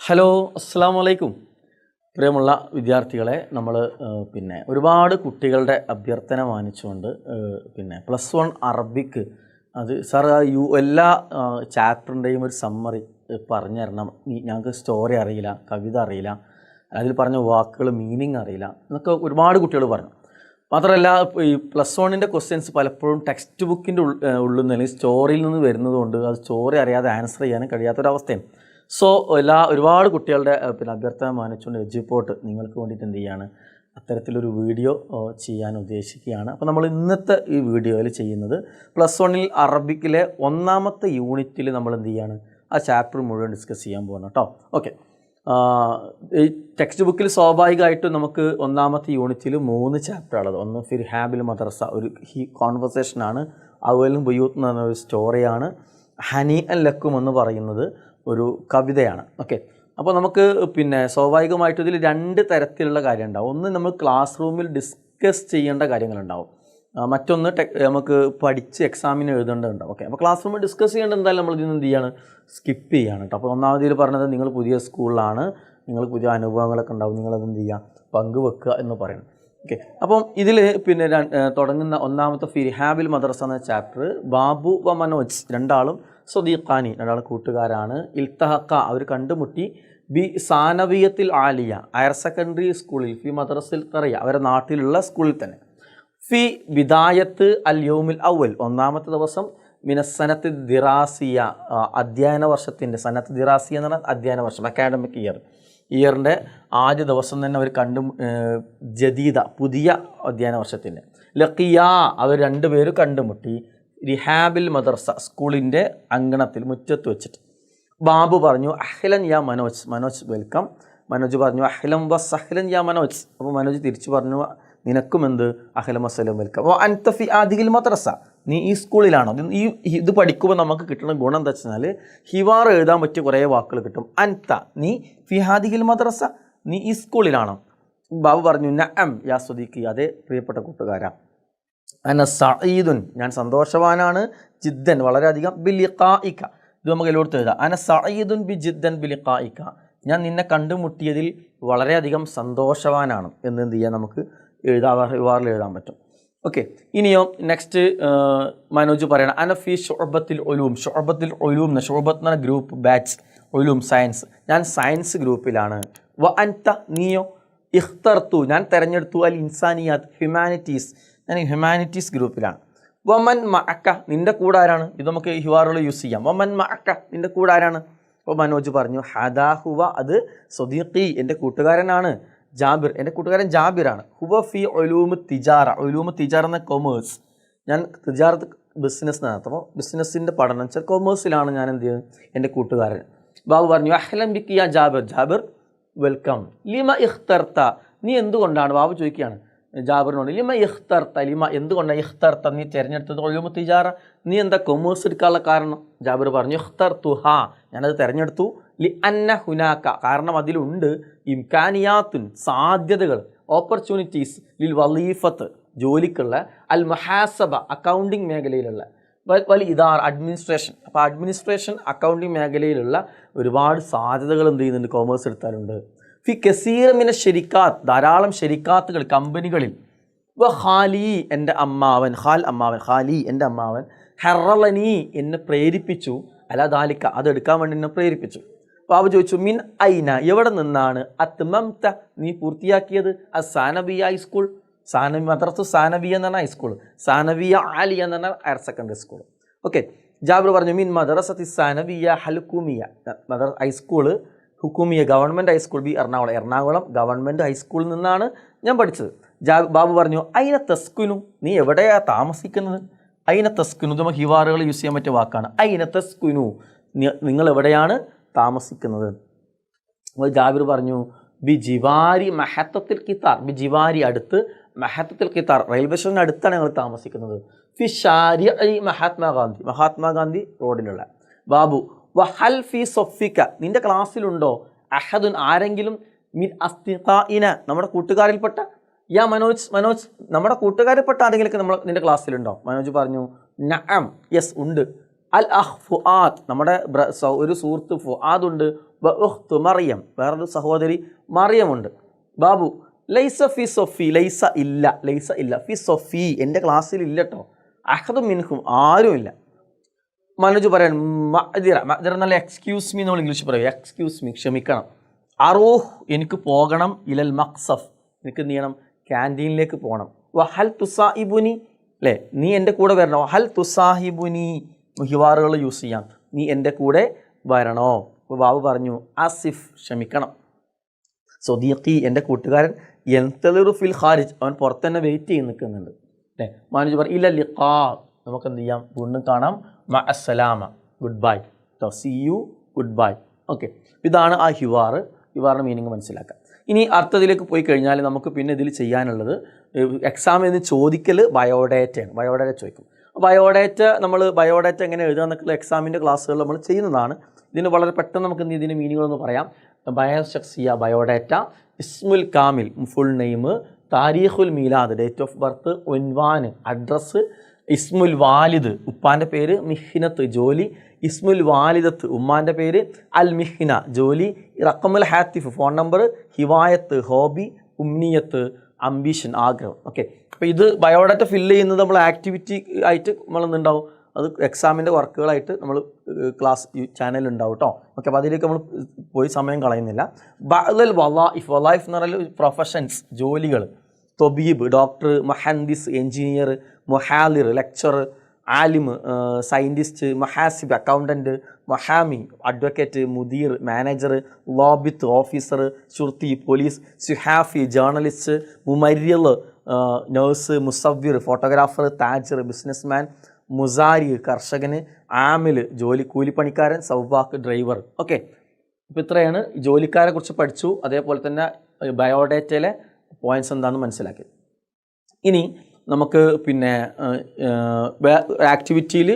Hello, അസ്സാം വലൈക്കും. പ്രിയമുള്ള വിദ്യാർത്ഥികളെ, നമ്മൾ ഒരുപാട് കുട്ടികളുടെ അഭ്യർത്ഥന മാനിച്ചുകൊണ്ട് +1 അറബിക്ക് അത് സാർ എല്ലാ ചാപ്റ്ററിൻ്റെയും ഒരു സമ്മറി പറഞ്ഞു തരണം. ഞങ്ങൾക്ക് സ്റ്റോറി അറിയില്ല, കവിത അറിയില്ല, അതിൽ പറഞ്ഞ വാക്കുകൾ മീനിങ് അറിയില്ല എന്നൊക്കെ ഒരുപാട് കുട്ടികൾ പറഞ്ഞു. മാത്രമല്ല, ഈ +1ൻ്റെ ക്വസ്റ്റ്യൻസ് പലപ്പോഴും ടെക്സ്റ്റ് ബുക്കിൻ്റെ ഉള്ളിൽ നിന്ന് അല്ലെങ്കിൽ സ്റ്റോറിയിൽ നിന്ന് വരുന്നതുകൊണ്ട് അത് സ്റ്റോറി അറിയാതെ ആൻസർ ചെയ്യാനും കഴിയാത്തൊരവസ്ഥയാണ്. സോ ഒരുപാട് കുട്ടികളുടെ അഭ്യർത്ഥന മാനിച്ചുകൊണ്ട് എജ്യൂപോർട്ട് നിങ്ങൾക്ക് വേണ്ടിയിട്ട് എന്ത് ചെയ്യാണ്, അത്തരത്തിലൊരു വീഡിയോ ചെയ്യാൻ ഉദ്ദേശിക്കുകയാണ്. അപ്പോൾ നമ്മൾ ഇന്നത്തെ ഈ വീഡിയോയിൽ ചെയ്യുന്നത് +1 അറബിക്കിലെ 1ാമത്തെ യൂണിറ്റിൽ നമ്മൾ എന്ത് ചെയ്യാണ്, ആ ചാപ്റ്റർ മുഴുവൻ ഡിസ്കസ് ചെയ്യാൻ പോകണം കേട്ടോ. ഓക്കെ, ഈ ടെക്സ്റ്റ് ബുക്കിൽ സ്വാഭാവികമായിട്ടും നമുക്ക് 1ാമത്തെ യൂണിറ്റിൽ 3 ചാപ്റ്ററുള്ളത്. ഒന്ന് ഫിർഹാബിൽ മദ്രസ, ഒരു കോൺവെർസേഷനാണ്. അവലും ബുയൂത്ത് എന്ന് പറഞ്ഞ ഒരു സ്റ്റോറിയാണ്. ഹനി അൻ ലക്കും എന്ന് പറയുന്നത് ഒരു കവിതയാണ്. ഓക്കെ, അപ്പോൾ നമുക്ക് സ്വാഭാവികമായിട്ടും ഇതിൽ 2 തരത്തിലുള്ള കാര്യം ഉണ്ടാവും. ഒന്ന് നമ്മൾ ക്ലാസ് റൂമിൽ ഡിസ്കസ് ചെയ്യേണ്ട കാര്യങ്ങളുണ്ടാവും, മറ്റൊന്ന് നമുക്ക് പഠിച്ച് എക്സാമിന് എഴുതേണ്ടതുണ്ടാവും. ഓക്കെ, അപ്പോൾ ക്ലാസ് റൂമിൽ ഡിസ്കസ് ചെയ്യേണ്ടത് എന്തായാലും നമ്മൾ ഇതിന് എന്ത് ചെയ്യാണ്, സ്കിപ്പ് ചെയ്യാണ് കേട്ടോ. അപ്പോൾ ഒന്നാമതിൽ പറഞ്ഞത് നിങ്ങൾ പുതിയ സ്കൂളിലാണ്, നിങ്ങൾ പുതിയ അനുഭവങ്ങളൊക്കെ ഉണ്ടാവും, നിങ്ങളത് എന്ത് ചെയ്യുക, പങ്കുവെക്കുക എന്ന് പറയുന്നത്. ഓക്കെ, അപ്പം ഇതിൽ തുടങ്ങുന്ന 1ാമത്തെ ഫിർഹാബിൽ മദ്രസ എന്ന ചാപ്റ്റർ, ബാബു വ മനോജ് രണ്ടാളും സ്വദീഖാനി, രണ്ടാൾ കൂട്ടുകാരാണ്. ഇൽത്തഹക്ക, അവർ കണ്ടുമുട്ടി. ബി സാനവിയത്തിൽ ആലിയ, ഹയർ സെക്കൻഡറി സ്കൂളിൽ. ഫി മദ്രസിൽ ഖറിയ, അവരുടെ നാട്ടിലുള്ള സ്കൂളിൽ തന്നെ. ഫി ബിദായത്ത് അൽ യൗമിൽ അവൽ, 1ാമത്തെ ദിവസം. മിനസ്സനത്ത് ദിറാസിയ, അധ്യയന വർഷത്തിൻ്റെ. സനത്ത് ദിറാസിയ എന്ന് പറഞ്ഞാൽ അധ്യയന വർഷം, അക്കാഡമിക് ഇയറിൻ്റെ ആദ്യ ദിവസം തന്നെ അവർ ജദീദ, പുതിയ അധ്യയന വർഷത്തിൻ്റെ. ലഖിയ, അവർ രണ്ടുപേരും കണ്ടുമുട്ടി. റിഹാബിൽ മദ്രസ, സ്കൂളിൻ്റെ അങ്കണത്തിൽ, മുറ്റത്ത് വെച്ചിട്ട്. ബാബു പറഞ്ഞു അഹ്ലൻ യാ മനോജ്, മനോജ് വെൽക്കം. മനോജ് പറഞ്ഞു അഹ്ലം വസ്സഹ്ലൻ യാ മനോജ്. അപ്പോൾ മനോജ് തിരിച്ചു പറഞ്ഞു നിനക്കും എന്ത്, അഹ്ലം വസ്സലം വെൽക്കം. അപ്പോൾ അൻത ഫി ആദിഹിൽ മദ്രസ, നീ ഈ സ്കൂളിലാണോ? ഇത് പഠിക്കുമ്പോൾ നമുക്ക് കിട്ടുന്ന ഗുണം എന്താ വെച്ചാൽ ഹിവാർ എഴുതാൻ പറ്റിയ കുറേ വാക്കുകൾ കിട്ടും. അൻത, നീ ഫി ഹാദിഹിൽ മദ്രസ, നീ ഈ സ്കൂളിലാണോ? ബാബു പറഞ്ഞു നഅം യാ സ്വദീഖി, അതേ പ്രിയപ്പെട്ട കൂട്ടുകാരാ. അന സഈദുൻ, ഞാൻ സന്തോഷവാനാണ്. ജിദ്ദൻ, വളരെയധികം. ബിലിഖായിക, ഇത് നമുക്ക് എല്ലായിടത്തും എഴുതാം. അന സഈദുൻ ബി ജിദ്ദൻ ബിലിഖായിക, ഞാൻ നിന്നെ കണ്ടുമുട്ടിയതിൽ വളരെയധികം സന്തോഷവാനാണ് എന്ന് എന്ത് ചെയ്യാൻ നമുക്ക് ഹിവാറിൽ എഴുതാൻ പറ്റും. ഓക്കെ, ഇനിയോ നെക്സ്റ്റ് മനോജ് പറയണം അനഫി ഷുഅബത്തിൽ ഉലൂം. ഷുഅബത്തിൽ ഉലൂം എന്ന ഷുഅബത്ത് എന്ന ഗ്രൂപ്പ്, ബാച്ച്. ഉലൂം സയൻസ്, ഞാൻ സയൻസ് ഗ്രൂപ്പിലാണ്. വ അൻത, നീയോ? ഇഖ്തർതു, ഞാൻ തിരഞ്ഞെടുത്തു. അൽ ഇൻസാനിയാത്ത്, ഹ്യൂമാനിറ്റീസ്, ഞാൻ ഹ്യൂമാനിറ്റീസ് ഗ്രൂപ്പിലാണ്. വമൻ മഅക്ക, നിൻ്റെ കൂടെ ആരാണ്? ഇത് നമുക്ക് ഹിവാറുകൾ യൂസ് ചെയ്യാം. വമൻ മഅക്ക, നിൻ്റെ കൂടെ ആരാണ്? അപ്പോൾ മനോജ് പറഞ്ഞു ഹദാ ഹുവ, അത് സ്വദീഖി, എൻ്റെ കൂട്ടുകാരനാണ്. ജാബിർ, എൻ്റെ കൂട്ടുകാരൻ ജാബിറാണ്. ഹുവ ഫി ഉലൂമു തിജാറ, ഉലൂമു തിജാറ എന്ന കൊമേഴ്സ്, ഞാൻ തിജാറത്ത് ബിസിനസ് നടത്തുമ്പോൾ ബിസിനസ്സിൻ്റെ പഠനം വെച്ചാൽ കൊമേഴ്സിലാണ് ഞാൻ എന്ത് ചെയ്യുന്നത്, എൻ്റെ കൂട്ടുകാരൻ. ബാബു പറഞ്ഞു അഹ്ലൻ ബിക് യാ ജാബിർ, ജാബിർ വെൽക്കം. ലിമ ഇഖ്തർത, നീ എന്തുകൊണ്ടാണ്, ബാബു ചോദിക്കുകയാണ് ജാബിറിനോട്, ലിമ ഇഖ്തർത, ലിമ എന്തുകൊണ്ടാണ്, ഇഖ്തർത നീ തിരഞ്ഞെടുത്തത് ഉലൂമു തിജാറ, നീ എന്താ കൊമേഴ്സ് എടുക്കാനുള്ള കാരണം? ജാബിർ പറഞ്ഞു ഇഖ്തർതു ഹാ, ഞാനത് തിരഞ്ഞെടുത്തു. ലി അന്ന ഹുനാക്ക, കാരണം അതിലുണ്ട് ഇംകാനിയാത്തുൻ, സാധ്യതകൾ, ഓപ്പർച്യൂണിറ്റീസ്. ലിൽ വലീഫത്ത്, ജോലിക്കുള്ള. അൽ മുഹാസബ, അക്കൗണ്ടിങ് മേഖലയിലുള്ള. വലി ഇദാർ, അഡ്മിനിസ്ട്രേഷൻ. അപ്പോൾ അഡ്മിനിസ്ട്രേഷൻ, അക്കൗണ്ടിങ് മേഖലയിലുള്ള ഒരുപാട് സാധ്യതകൾ എന്ത് ചെയ്യുന്നുണ്ട്, കോമേഴ്സ് എടുത്താലുണ്ട്. ഫി കസീറ മിന ശരിക്കാത്ത്, ധാരാളം ശരിക്കാത്തുകൾ, കമ്പനികളിൽ. വ ഖാലി, എൻ്റെ അമ്മാവൻ. അമ്മാവൻ. ഖാലി, എൻ്റെ അമ്മാവൻ. ഹറലനി, എന്നെ പ്രേരിപ്പിച്ചു. അല ദാലിക്ക, അതെടുക്കാൻ വേണ്ടി എന്നെ പ്രേരിപ്പിച്ചു. ബാബു ചോദിച്ചു മിൻ ഐന, എവിടെ നിന്നാണ്? അത്മംത, നീ പൂർത്തിയാക്കിയത്. സാനവിയ ഹൈസ്കൂൾ, മദ്രസ സാനവിയ എന്ന് പറഞ്ഞാൽ ഹൈസ്കൂൾ, സാനവിയ ആലിയ എന്ന് പറഞ്ഞാൽ higher secondary school. Okay, Jabir പറഞ്ഞു മിൻ മദ്രസത്തി സാനവിയ ഹലുക്കുമിയ, ഹൈസ്കൂള് ഹുക്കുമിയ, government high school. B Ernakulam government ഹൈസ്കൂളിൽ നിന്നാണ് ഞാൻ പഠിച്ചത്. ബാബു പറഞ്ഞു ഐന തസ്കുനു, നീ എവിടെയാണ് താമസിക്കുന്നത്? ഐന തസ്കുനു, നമ്മൾ ഹിവാറുകൾ യൂസ് ചെയ്യാൻ പറ്റിയ വാക്കാണ്. ഐന തസ്കുനു, നിങ്ങൾ എവിടെയാണ് താമസിക്കുന്നത്? ജാബിർ പറഞ്ഞു ബി ജിവാരി മഹത്തത്തിൽ കിത്താർ, ബി ജിവാരി, അടുത്ത്. മഹത്തത്തിൽ കിത്താർ, റെയിൽവേ സ്റ്റേഷന് അടുത്താണ് ഞങ്ങൾ താമസിക്കുന്നത്. ഫി ഷാരി മഹാത്മാഗാന്ധി, മഹാത്മാഗാന്ധി റോഡിലുള്ള. ബാബു വഹൽ ഫി സൊഫിക്ക, നിൻ്റെ ക്ലാസ്സിലുണ്ടോ? അഹദുൻ, ആരെങ്കിലും. മിൻ അസ്തിഖാഇന, നമ്മുടെ കൂട്ടുകാരിൽപ്പെട്ട. യാ മനോജ്, നമ്മുടെ കൂട്ടുകാരിൽപ്പെട്ട ആരെങ്കിലും നിൻ്റെ ക്ലാസ്സിലുണ്ടോ? മനോജ് പറഞ്ഞു നഅം, യെസ് ഉണ്ട്. അൽ അഹ് ഫുആദ്, നമ്മുടെ ഒരു സുഹൃത്ത് ഫുആദ് ഉണ്ട്. വ ഉഖ്തു മറിയം, വേറൊരു സഹോദരി മറിയമുണ്ട്. ബാബു ലൈസ ഫി സൊഫി, ലൈസ ഇല്ല, ലൈസ ഇല്ല, ഫി സൊഫി എൻ്റെ ക്ലാസ്സിൽ ഇല്ല കേട്ടോ, അഹദു മിൻഹും ആരുമില്ല. മനോജ് പറയാൻ മഅദിറ, മഅദിറ എന്നല്ല എക്സ്ക്യൂസ് മീ നമ്മൾ ഇംഗ്ലീഷ് പറയും, എക്സ്ക്യൂസ് മീ ക്ഷമിക്കണം. അറൂഹ് എനിക്ക് പോകണം, ഇലൽ മഖ്സഫ് എനിക്ക് എന്ത് ചെയ്യണം, ക്യാൻറ്റീനിലേക്ക് പോകണം. വഹൽ തുസാഹിബുനി അല്ലേ, നീ എൻ്റെ കൂടെ വരണോ, വഹൽ തുസാഹിബുനി ഹിവാറുകൾ യൂസ് ചെയ്യാം, നീ എൻ്റെ കൂടെ വരണോ. അപ്പോൾ ബാബു പറഞ്ഞു ആസിഫ് ക്ഷമിക്കണം, സ്വദീഖി എൻ്റെ കൂട്ടുകാരൻ, യൻതളിറു ഫിൽ ഖാരിജ് അവൻ പുറത്ത് തന്നെ വെയിറ്റ് ചെയ്ത് നിൽക്കുന്നുണ്ട് അല്ലേ. മാനേജ് പറഞ്ഞു ഇല്ല ലിഖാ നമുക്ക് എന്ത് ചെയ്യാം, വീണ്ടും കാണാം, മഅ അസ്സലാമ good bye, see you good bye. Okay, ഇതാണ് ആ ഹിവാറിൻ്റെ മീനിങ് മനസ്സിലാക്കാം. ഇനി അർത്ഥത്തിലേക്ക് പോയി കഴിഞ്ഞാൽ നമുക്ക് പിന്നെ ഇതിൽ ചെയ്യാനുള്ളത് എക്സാമിൽ നിന്ന് ചോദിക്കൽ ബയോഡേറ്റയാണ്. ബയോഡേറ്റ ചോദിക്കും. ബയോഡേറ്റ എങ്ങനെ എഴുതുക എന്നൊക്കെ എക്സാമിൻ്റെ ക്ലാസ്സുകൾ നമ്മൾ ചെയ്യുന്നതാണ്. ഇതിന് വളരെ പെട്ടെന്ന് നമുക്ക് ഇതിൻ്റെ മീനിങ്ങുകളൊന്ന് പറയാം. ബയോഷക്സിയ ബയോഡേറ്റ, ഇസ്മുൽ കാമിൽ ഫുൾ നെയിം, താരീഖുൽ മീലാദ് ഡേറ്റ് ഓഫ് ബർത്ത്, ഉൻവാൻ അഡ്രസ്സ്, ഇസ്മുൽ വാലിദ് ഉപ്പാൻ്റെ പേര്, മിഹ്നത്ത് ജോലി, ഇസ്മുൽ വാലിദത്ത് ഉമ്മാൻ്റെ പേര്, അൽ മിഹ്ന ജോലി, റഖമുൽ ഹാത്തിഫ് ഫോൺ നമ്പർ, ഹിവായത്ത് ഹോബി, ഉമ്നിയത്ത് അംബിഷൻ ആഗ്രഹം. ഓക്കെ, അപ്പോൾ ഇത് ബയോഡാറ്റ ഫില്ല് ചെയ്യുന്നത് നമ്മൾ ആക്ടിവിറ്റി ആയിട്ട് നമ്മളെന്തുണ്ടാവും, അത് എക്സാമിൻ്റെ വർക്കുകളായിട്ട് നമ്മൾ ക്ലാസ് ചാനലിൽ ഉണ്ടാവും കേട്ടോ. ഓക്കെ, അപ്പോൾ അതിലേക്ക് നമ്മൾ പോയി സമയം കളയുന്നില്ല. ബഅ്ദൽ വളായിഫ്, വളായിഫ് എന്ന് പറഞ്ഞാൽ പ്രൊഫഷൻസ് ജോലികൾ, തൊബീബ് ഡോക്ടർ, മഹന്ദിസ് എൻജിനീയർ, മൊഹാലിർ ലെക്ചറർ, ആലിം സയൻറ്റിസ്റ്റ്, മഹാസിബ് അക്കൗണ്ടൻറ്റ്, മഹാമി അഡ്വക്കേറ്റ്, മുദീർ മാനേജർ, ലോബിത്ത് ഓഫീസർ, ഷുർത്തി പോലീസ്, സുഹാഫി ജേർണലിസ്റ്റ്, മുമര്യൽ നേഴ്സ്, മുസവ്വിർ ഫോട്ടോഗ്രാഫർ, താജർ ബിസിനസ്മാൻ, മുസാരി കർഷകന്, ആമിൽ കൂലിപ്പണിക്കാരൻ, സൗബാക്ക് ഡ്രൈവർ. ഓക്കെ, അപ്പോൾ ഇത്രയാണ് ജോലിക്കാരെ കുറിച്ച് പഠിച്ചു. അതേപോലെ തന്നെ ബയോഡേറ്റയിലെ പോയിൻറ്റ്സ് എന്താണെന്ന് മനസ്സിലാക്കി. ഇനി നമുക്ക് പിന്നെ ആക്ടിവിറ്റിയിൽ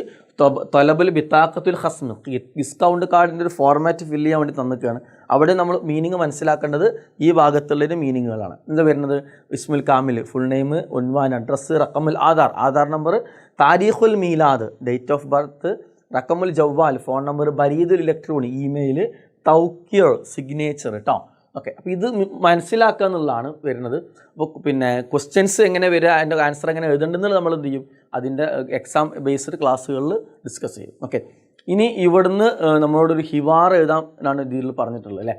തൊലബുൽ ബിത്താഖത്തുൽ ഹസ്മ് ഡിസ്കൗണ്ട് കാർഡിൻ്റെ ഒരു ഫോർമാറ്റ് ഫില്ല് ചെയ്യാൻ വേണ്ടി തന്നിക്കുകയാണ്. അവിടെ നമ്മൾ മീനിങ് മനസ്സിലാക്കേണ്ടത് ഈ ഭാഗത്തുള്ളൊരു മീനിങ്ങുകളാണ്. എന്താ വരുന്നത്, ഇസ്മുൽ കാമിൽ ഫുൾ നെയിം, ഉൻവാൻ അഡ്രസ്സ്, റഖമുൽ ആധാർ നമ്പർ, താരീഖുൽ മീലാദ് ഡേറ്റ് ഓഫ് ബർത്ത്, റഖമുൽ ജവ്വാൽ ഫോൺ നമ്പർ, ബരീദുൽ ഇലക്ട്രോണിക് ഇമെയിൽ, തൗക്കിയർ സിഗ്നേച്ചർ കേട്ടോ. ഓക്കെ, അപ്പോൾ ഇത് മനസ്സിലാക്കുക എന്നുള്ളതാണ് വരുന്നത്. അപ്പോൾ പിന്നെ ക്വസ്റ്റ്യൻസ് എങ്ങനെ വരിക, അതിൻ്റെ ആൻസർ എങ്ങനെ എഴുതേണ്ടതെന്ന് നമ്മൾ എന്ത് ചെയ്യും, അതിൻ്റെ എക്സാം ബേസ്ഡ് ക്ലാസ്സുകളിൽ ഡിസ്കസ് ചെയ്യും. ഓക്കെ, ഇനി ഇവിടുന്ന് നമ്മളോടൊരു ഹിവാർ എഴുതാൻ എന്നാണ് ഇതിൽ പറഞ്ഞിട്ടുള്ളത് അല്ലേ,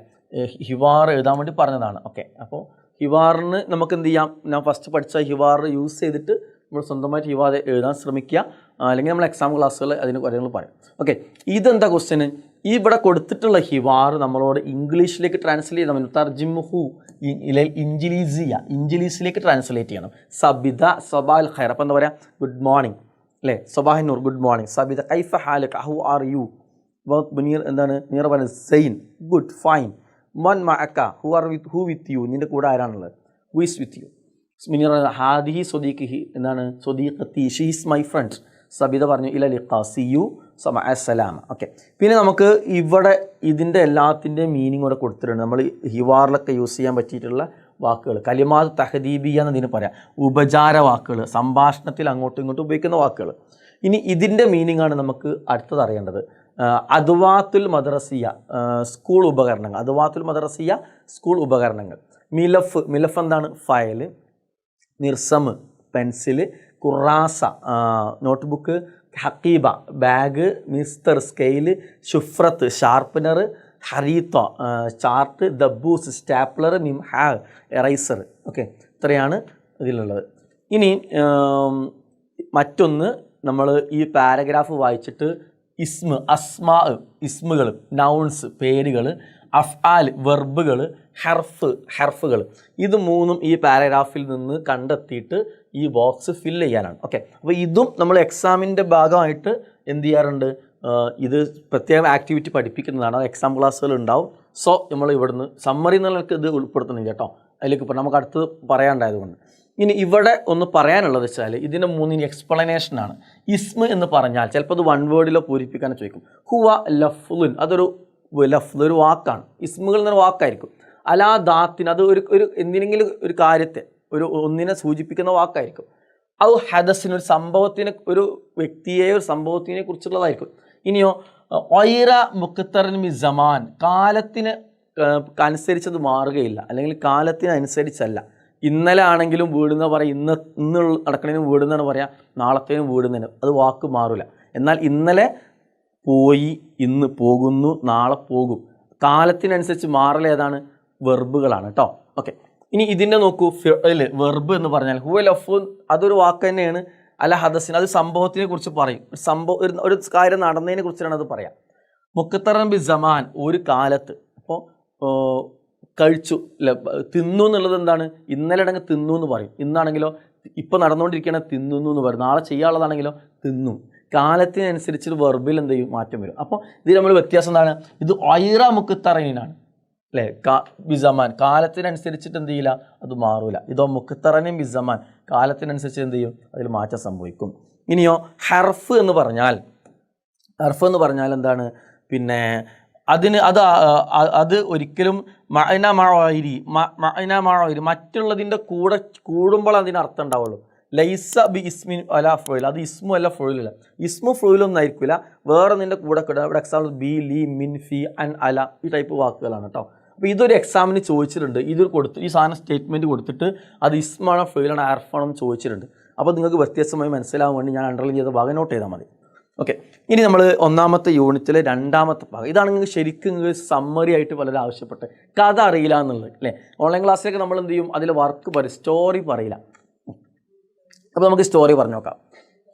ഹിവാർ എഴുതാൻ വേണ്ടി പറഞ്ഞതാണ്. ഓക്കെ, അപ്പോൾ ഹിവാറിന് നമുക്ക് എന്ത് ചെയ്യാം, ഞാൻ ഫസ്റ്റ് പഠിച്ച ഹിവാർ യൂസ് ചെയ്തിട്ട് നമ്മൾ സ്വന്തമായിട്ട് ഹിവാർ എഴുതാൻ ശ്രമിക്കുക, അല്ലെങ്കിൽ നമ്മൾ എക്സാം ക്ലാസ്സുകൾ അതിന് കാര്യങ്ങൾ പറയും. ഓക്കെ, ഇതെന്താ ക്വസ്റ്റ്യന്, ഈ ഇവിടെ കൊടുത്തിട്ടുള്ള ഹിവാർ നമ്മളോട് ഇംഗ്ലീഷിലേക്ക് ട്രാൻസ്ലേറ്റ് ചെയ്താൽ മതി. തർജിമുഹു ഇഞ്ചിലീസിലേക്ക് ട്രാൻസ്ലേറ്റ് ചെയ്യണം. സബിത സബാൽ ഖൈർ, അപ്പോൾ എന്താ പറയുക, ഗുഡ് മോർണിംഗ് അല്ലേ, സബാഹിനൂർ ഗുഡ് മോർണിംഗ്. സബിത കൈഫ ഹാലക ഹു ആർ യു, മുനീർ എന്താണ്, മുനീർ പറയുന്നത് സെയിൻ good fine. Mann മഅക who with you, നിൻ്റെ കൂടെ ആരാണുള്ളത്, who is with you. Muneer ഹാദിഹി സ്വദീഖി എന്താണ്, സ്വദീഖത്തി she is my friend. Sabitha പറഞ്ഞു ഇല ലിഖാ സി യു അസ്സലാമ. ഓക്കെ, പിന്നെ നമുക്ക് ഇവിടെ ഇതിൻ്റെ എല്ലാത്തിൻ്റെയും മീനിങ് കൂടെ കൊടുത്തിട്ടുണ്ട്. നമ്മൾ ഹിവാറിലൊക്കെ യൂസ് ചെയ്യാൻ പറ്റിയിട്ടുള്ള വാക്കുകൾ, കലിമാത് തഹദീബിയ എന്നതിന് പറയാം, ഉപചാര വാക്കുകൾ, സംഭാഷണത്തിൽ അങ്ങോട്ടും ഇങ്ങോട്ടും ഉപയോഗിക്കുന്ന വാക്കുകൾ. ഇനി ഇതിൻ്റെ മീനിങ് ആണ് നമുക്ക് അടുത്തത് അറിയേണ്ടത്. അദ്വാത്തുൽ മദ്രസിയ സ്കൂൾ ഉപകരണങ്ങൾ, അദ്വാത്തുൽ മദ്രസിയ സ്കൂൾ ഉപകരണങ്ങൾ. മിലഫ് എന്താണ്, ഫയൽ, നിർസം പെൻസിൽ, കുറാസ നോട്ട്ബുക്ക്, ഹക്കീബ ബാഗ്, മിസ്തർ സ്കെയില്, ഷുഫ്രത്ത് ഷാർപ്പനർ, ഹരീത്ത ചാർട്ട്, ദബൂസ് സ്റ്റാപ്ലർ, മിംഹാ എറൈസർ. ഓക്കെ, ഇത്രയാണ് ഇതിലുള്ളത്. ഇനി മറ്റൊന്ന്, നമ്മൾ ഈ പാരഗ്രാഫ് വായിച്ചിട്ട് ഇസ്മുകൾ നൗൺസ് പേരുകൾ, അഫ്ആൽ വെർബുകൾ, ഹർഫുകൾ, ഇത് മൂന്നും ഈ പാരഗ്രാഫിൽ നിന്ന് കണ്ടെത്തിയിട്ട് ഈ ബോക്സ് ഫില്ല് ചെയ്യാനാണ്. ഓക്കെ, അപ്പോൾ ഇതും നമ്മൾ എക്സാമിൻ്റെ ഭാഗമായിട്ട് എന്ത് ചെയ്യാറുണ്ട്, ഇത് പ്രത്യേകം ആക്ടിവിറ്റി പഠിപ്പിക്കുന്നതാണ്. അത് എക്സാം ക്ലാസ്സുകൾ ഉണ്ടാവും. സോ നമ്മൾ ഇവിടുന്ന് സമ്മറി എന്നുള്ളവർക്ക് ഇത് ഉൾപ്പെടുത്തുന്നില്ല കേട്ടോ, അതിലേക്ക് ഇപ്പോൾ നമുക്ക് അടുത്ത് പറയാനുണ്ടായതുകൊണ്ട്. ഇനി ഇവിടെ ഒന്ന് പറയാനുള്ളത് വെച്ചാൽ ഇതിൻ്റെ മൂന്നിന് എക്സ്പ്ലനേഷനാണ്. ഇസ്മ എന്ന് പറഞ്ഞാൽ ചിലപ്പോൾ അത് വൺ വേർഡിലോ പൂരിപ്പിക്കാൻ ചോദിക്കും. ഹുവ ലഫ്ലുൻ, അതൊരു ഒരു വാക്കാണ്. ഇസ്മുകൾ എന്നൊരു വാക്കായിരിക്കും. അലാ ദാത്തിന്, അത് ഒരു എന്തിനെങ്കിലും ഒരു കാര്യത്തെ, ഒന്നിനെ സൂചിപ്പിക്കുന്ന വാക്കായിരിക്കും. ഔ ഹദസിന്, ഒരു സംഭവത്തിനെ, ഒരു വ്യക്തിയെ, ഒരു സംഭവത്തിനെ കുറിച്ചുള്ളതായിരിക്കും. ഇനിയോ ഒയ്റ മുക്തറിൻ ബി സമാൻ, കാലത്തിന് അനുസരിച്ചത് മാറുകയില്ല, അല്ലെങ്കിൽ കാലത്തിനനുസരിച്ചല്ല. ഇന്നലെ ആണെങ്കിലും വീടുന്ന പറയാം, ഇന്ന് നടക്കണതിനും വീടുന്നാണ് പറയാം, നാളത്തേനും വീടുന്നതിനും, അത് വാക്ക് മാറില്ല. എന്നാൽ ഇന്നലെ പോയി, ഇന്ന് പോകുന്നു, നാളെ പോകും. കാലത്തിനനുസരിച്ച് മാറലേതാണ്? വെർബുകളാണ് കേട്ടോ. ഓക്കെ, ഇനി ഇതിൻ്റെ നോക്കൂ, ഫിഅൽ വെർബ് എന്ന് പറഞ്ഞാൽ ഹുവ ലഫ്ഉൻ, അതൊരു വാക്ക് തന്നെയാണ്. അല ഹദസിന്, അത് സംഭവത്തിനെ കുറിച്ച് പറയും. ഒരു കാര്യം നടന്നതിനെ കുറിച്ചാണ് അത് പറയാം. മുക്തറൻ ബി സമാൻ, ഒരു കാലത്ത്. അപ്പോൾ കഴിച്ചു, തിന്നു എന്നുള്ളത് എന്താണ്? ഇന്നലെ ആണെങ്കിൽ തിന്നു എന്ന് പറയും, ഇന്നാണെങ്കിലോ ഇപ്പോൾ നടന്നുകൊണ്ടിരിക്കണ തിന്നുന്നു എന്ന് പറയും, നാളെ ചെയ്യാനുള്ളതാണെങ്കിലോ തിന്നു. കാലത്തിനനുസരിച്ച് വെർബിൽ എന്ത് ചെയ്യും? മാറ്റം വരും. അപ്പോൾ ഇതിൽ നമ്മൾ വ്യത്യാസം എന്താണ്? ഇത് ഒയ്റ മുക്തറനാണ് അല്ലേ, ബിസമാൻ, കാലത്തിനനുസരിച്ചിട്ട് എന്ത് ചെയ്യില്ല, അത് മാറൂല. ഇതോ മുക്തറനും ബിസമാൻ, കാലത്തിനനുസരിച്ച് എന്ത് ചെയ്യും? അതിൽ മാറ്റം സംഭവിക്കും. ഇനിയോ ഹർഫ് എന്ന് പറഞ്ഞാൽ, ഹർഫ് എന്ന് പറഞ്ഞാൽ എന്താണ്? പിന്നെ അതിന് അത് ഒരിക്കലും മറ്റുള്ളതിൻ്റെ കൂടെ കൂടുമ്പോൾ അതിന് അർത്ഥം ഉണ്ടാവുള്ളൂ. ലൈസ ബി ഇസ്മിൻ അല ഫുൽ, അത് ഇസ്മു അല്ല ഫുലില്ല. ഇസ്മു ഫുലൊന്നും ആയിരിക്കില്ല, വേറെ നിൻ്റെ കൂടെ കിട്ടുക. ഇവിടെ എക്സാമ്പിൾ ബി, ലി, മിൻ, ഫി, അൻ, അല, ഈ ടൈപ്പ് വാക്കുകളാണ് കേട്ടോ. അപ്പോൾ ഇതൊരു എക്സാമിന് ചോദിച്ചിട്ടുണ്ട്. ഇത് ഈ സാധനം സ്റ്റേറ്റ്മെൻറ്റ് കൊടുത്തിട്ട് അത് ഇസ്മാണോ ഫുയിലാണോ ഹർഫാണോ എന്ന് ചോദിച്ചിട്ടുണ്ട്. അപ്പോൾ നിങ്ങൾക്ക് വ്യത്യസ്തമായി മനസ്സിലാവാൻ വേണ്ടി ഞാൻ അണ്ടർലൈൻ ചെയ്ത ഭാഗം നോട്ട് ചെയ്താൽ മതി. ഓക്കെ, ഇനി നമ്മൾ ഒന്നാമത്തെ യൂണിറ്റിലെ രണ്ടാമത്തെ ഭാഗം, ഇതാണ് നിങ്ങൾക്ക് ശരിക്കും നിങ്ങൾക്ക് സമ്മറി ആയിട്ട് പലരും ആവശ്യപ്പെട്ട് കഥ അറിയില്ല എന്നുള്ളത് അല്ലേ. ഓൺലൈൻ ക്ലാസ്സിലൊക്കെ നമ്മൾ എന്ത് ചെയ്യും? അതിൽ വർക്ക് പറയും, സ്റ്റോറി പറയില്ല. അപ്പോൾ നമുക്ക് സ്റ്റോറി പറഞ്ഞു നോക്കാം.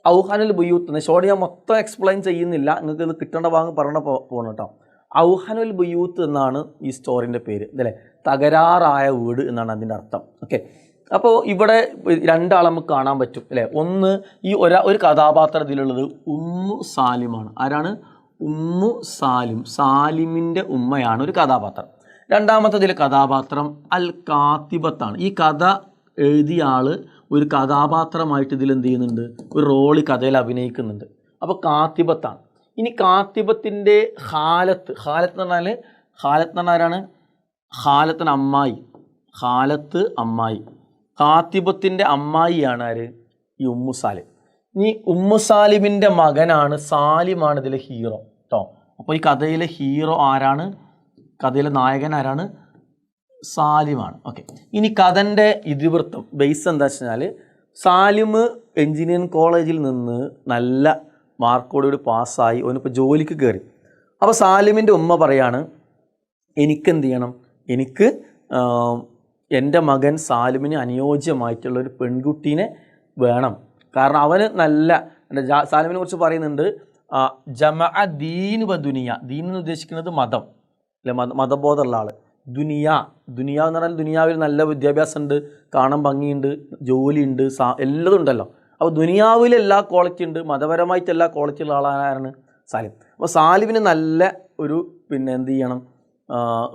ഔഹാനുൽ ബുയൂത്ത് എന്ന സ്റ്റോറി ഞാൻ മൊത്തം എക്സ്പ്ലെയിൻ ചെയ്യുന്നില്ല, നിങ്ങൾക്ക് ഇത് കിട്ടേണ്ട ഭാഗം പറഞ്ഞ പോകണം കേട്ടോ. ഔഹാനുൽ ബുയൂത്ത് എന്നാണ് ഈ സ്റ്റോറിൻ്റെ പേര്, ഇതല്ലേ, തകരാറായ വീട് എന്നാണ് അതിൻ്റെ അർത്ഥം. ഓക്കെ, അപ്പോൾ ഇവിടെ രണ്ടാളെ നമുക്ക് കാണാൻ പറ്റും അല്ലേ. ഒന്ന്, ഈ ഒരു കഥാപാത്രം ഇതിലുള്ളത് ഉമ്മു സാലിമാണ്. ആരാണ്? ഉമ്മു സാലിം, സാലിമിൻ്റെ ഉമ്മയാണ് ഒരു കഥാപാത്രം. രണ്ടാമത്തെ കഥാപാത്രം അൽ കാത്തിബത്താണ്. ഈ കഥ എഴുതിയ ആൾ ഒരു കഥാപാത്രമായിട്ട് ഇതിൽ എന്ത് ചെയ്യുന്നുണ്ട്? ഒരു റോള് കഥയിൽ അഭിനയിക്കുന്നുണ്ട്. അപ്പോൾ കാത്തിബത്താണ്. ഇനി കാത്തിബത്തിൻ്റെ ഖാലത്ത് എന്ന് പറഞ്ഞാൽ ആരാണ്? ഖാലത്തിന് അമ്മായി, ഖാലത്ത് അമ്മായി. കാത്തിബത്തിൻ്റെ അമ്മായിയാണ് ആര്? ഈ ഉമ്മു സാലിം. ഇനി ഉമ്മു സാലിമിൻ്റെ മകനാണ് സാലിമാണ് ഇതിലെ ഹീറോ കേട്ടോ. അപ്പോൾ ഈ കഥയിലെ ഹീറോ ആരാണ്? കഥയിലെ നായകൻ ആരാണ്? സാലിമാണ്. ഓക്കെ, ഇനി കഥൻ്റെ ഇതിവൃത്തം ബേസ് എന്താ വെച്ചാൽ, സാലിം എഞ്ചിനീയറിംഗ് കോളേജിൽ നിന്ന് നല്ല മാർക്കോടുകൂടി പാസ്സായി, അവനിപ്പോൾ ജോലിക്ക് കയറി. അപ്പോൾ സാലിമിൻ്റെ ഉമ്മ പറയാണ്, എനിക്കെന്ത് ചെയ്യണം? എനിക്ക് എൻ്റെ മകൻ സാലിമിന് അനുയോജ്യമായിട്ടുള്ളൊരു പെൺകുട്ടീനെ വേണം. കാരണം അവന് നല്ല, സാലിമിനെ കുറിച്ച് പറയുന്നുണ്ട്, ജമഅ ദീൻ വ ദുനിയ. ദീൻ എന്ന് ഉദ്ദേശിക്കുന്നത് മതം അല്ലെ, മതബോധമുള്ള ആൾ. ദുനിയ എന്ന് പറഞ്ഞാൽ ദുനിയാവിൽ നല്ല വിദ്യാഭ്യാസം ഉണ്ട്, കാണാൻ ഭംഗിയുണ്ട്, ജോലിയുണ്ട്, എല്ലതും ഉണ്ടല്ലോ. അപ്പോൾ ദുനിയാവിൽ എല്ലാ ക്വാളിറ്റി ഉണ്ട്, മതപരമായിട്ട് എല്ലാ ക്വാളിറ്റി ഉള്ള ആളാണ് സാലിം. അപ്പോൾ സാലിമിന് നല്ല ഒരു എന്ത് ചെയ്യണം?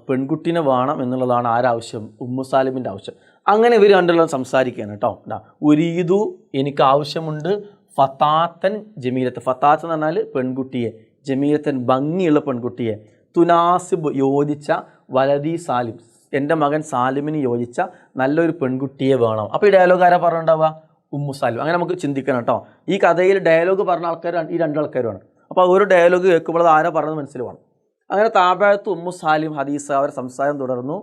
പെൺകുട്ടീനെ വേണം എന്നുള്ളതാണ് ആരാവശ്യം? ഉമ്മു സാലിമിൻ്റെ ആവശ്യം. അങ്ങനെ ഇവർ രണ്ടുള്ള സംസാരിക്കുകയാണ് കേട്ടോ. ഉരീദു, എനിക്ക് ആവശ്യമുണ്ട്, ഫതാത്തൻ ജമീലത്ത്. ഫതാത്ത് എന്ന് പറഞ്ഞാൽ പെൺകുട്ടിയെ, ജമീലത്തൻ ഭംഗിയുള്ള പെൺകുട്ടിയെ, തുനാസിബ് യോജിച്ച, വലതി സാലിം എൻ്റെ മകൻ സാലിമിന് യോജിച്ച നല്ലൊരു പെൺകുട്ടിയെ വേണം. അപ്പോൾ ഈ ഡയലോഗ് ആരാ പറഞ്ഞിട്ടുണ്ടാവുക? ഉമ്മു സാലിം. അങ്ങനെ നമുക്ക് ചിന്തിക്കണം കേട്ടോ. ഈ കഥയിൽ ഡയലോഗ് പറഞ്ഞ ആൾക്കാർ ഈ രണ്ടാൾക്കാരുമാണ്. അപ്പോൾ ഒരു ഡയലോഗ് കേൾക്കുമ്പോൾ അത് ആരാ പറഞ്ഞത് മനസ്സിലാവണം. അങ്ങനെ താഴത്ത് ഉമ്മു സാലിം ഹദീസ് അവർ സംസാരം തുടർന്നു.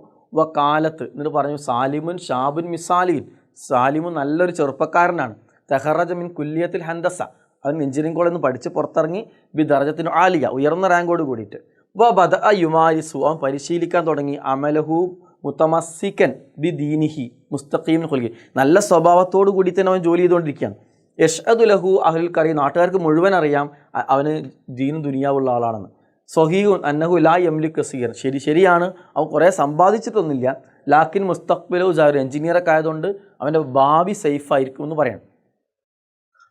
കാലത്ത് എന്നിട്ട് പറഞ്ഞു, സാലിമുൻ ഷാബുൻ മിസാലിൻ, സാലിമുൻ നല്ലൊരു ചെറുപ്പക്കാരനാണ്. തെഹറജ മിൻ കുല്ലിയത്തിൽ ഹന്തസ, അവൻ എഞ്ചിനീയറിംഗ് കോളേജിൽ നിന്ന് പഠിച്ച് പുറത്തിറങ്ങി, ബി ദർജത്തിന് ആലിയ, ഉയർന്ന റാങ്കോട് കൂടിയിട്ട്. ബദ യുമാരിസു, അവൻ പരിശീലിക്കാൻ തുടങ്ങി, അമലഹു മുത്തമസ്സിക്കൻ ബി ദീനിഹി മുസ്തഖീമിൻ ഖുൽഖി, നല്ല സ്വഭാവത്തോടു കൂടി തന്നെ അവൻ ജോലി ചെയ്തുകൊണ്ടിരിക്കുകയാണ്. യഷ്അദു ലഹു അഹ്ലുൽ ഖറി, നാട്ടുകാർക്ക് മുഴുവൻ അറിയാം അവന് ദീനും ദുനിയാവുള്ള ആളാണെന്ന്. സ്വഹീഹുൻ അന്നഹു ലാ യംലിക് കസീർ, ശരിയാണ്, അവൻ കുറേ സമ്പാദിച്ചിട്ടൊന്നുമില്ല. ലാക്കിൻ മുസ്തഖ്ബിലു ജാരു, എഞ്ചിനീയറൊക്കെ ആയതുകൊണ്ട് അവൻ്റെ ഭാവി സേഫായിരിക്കും എന്ന് പറയണം.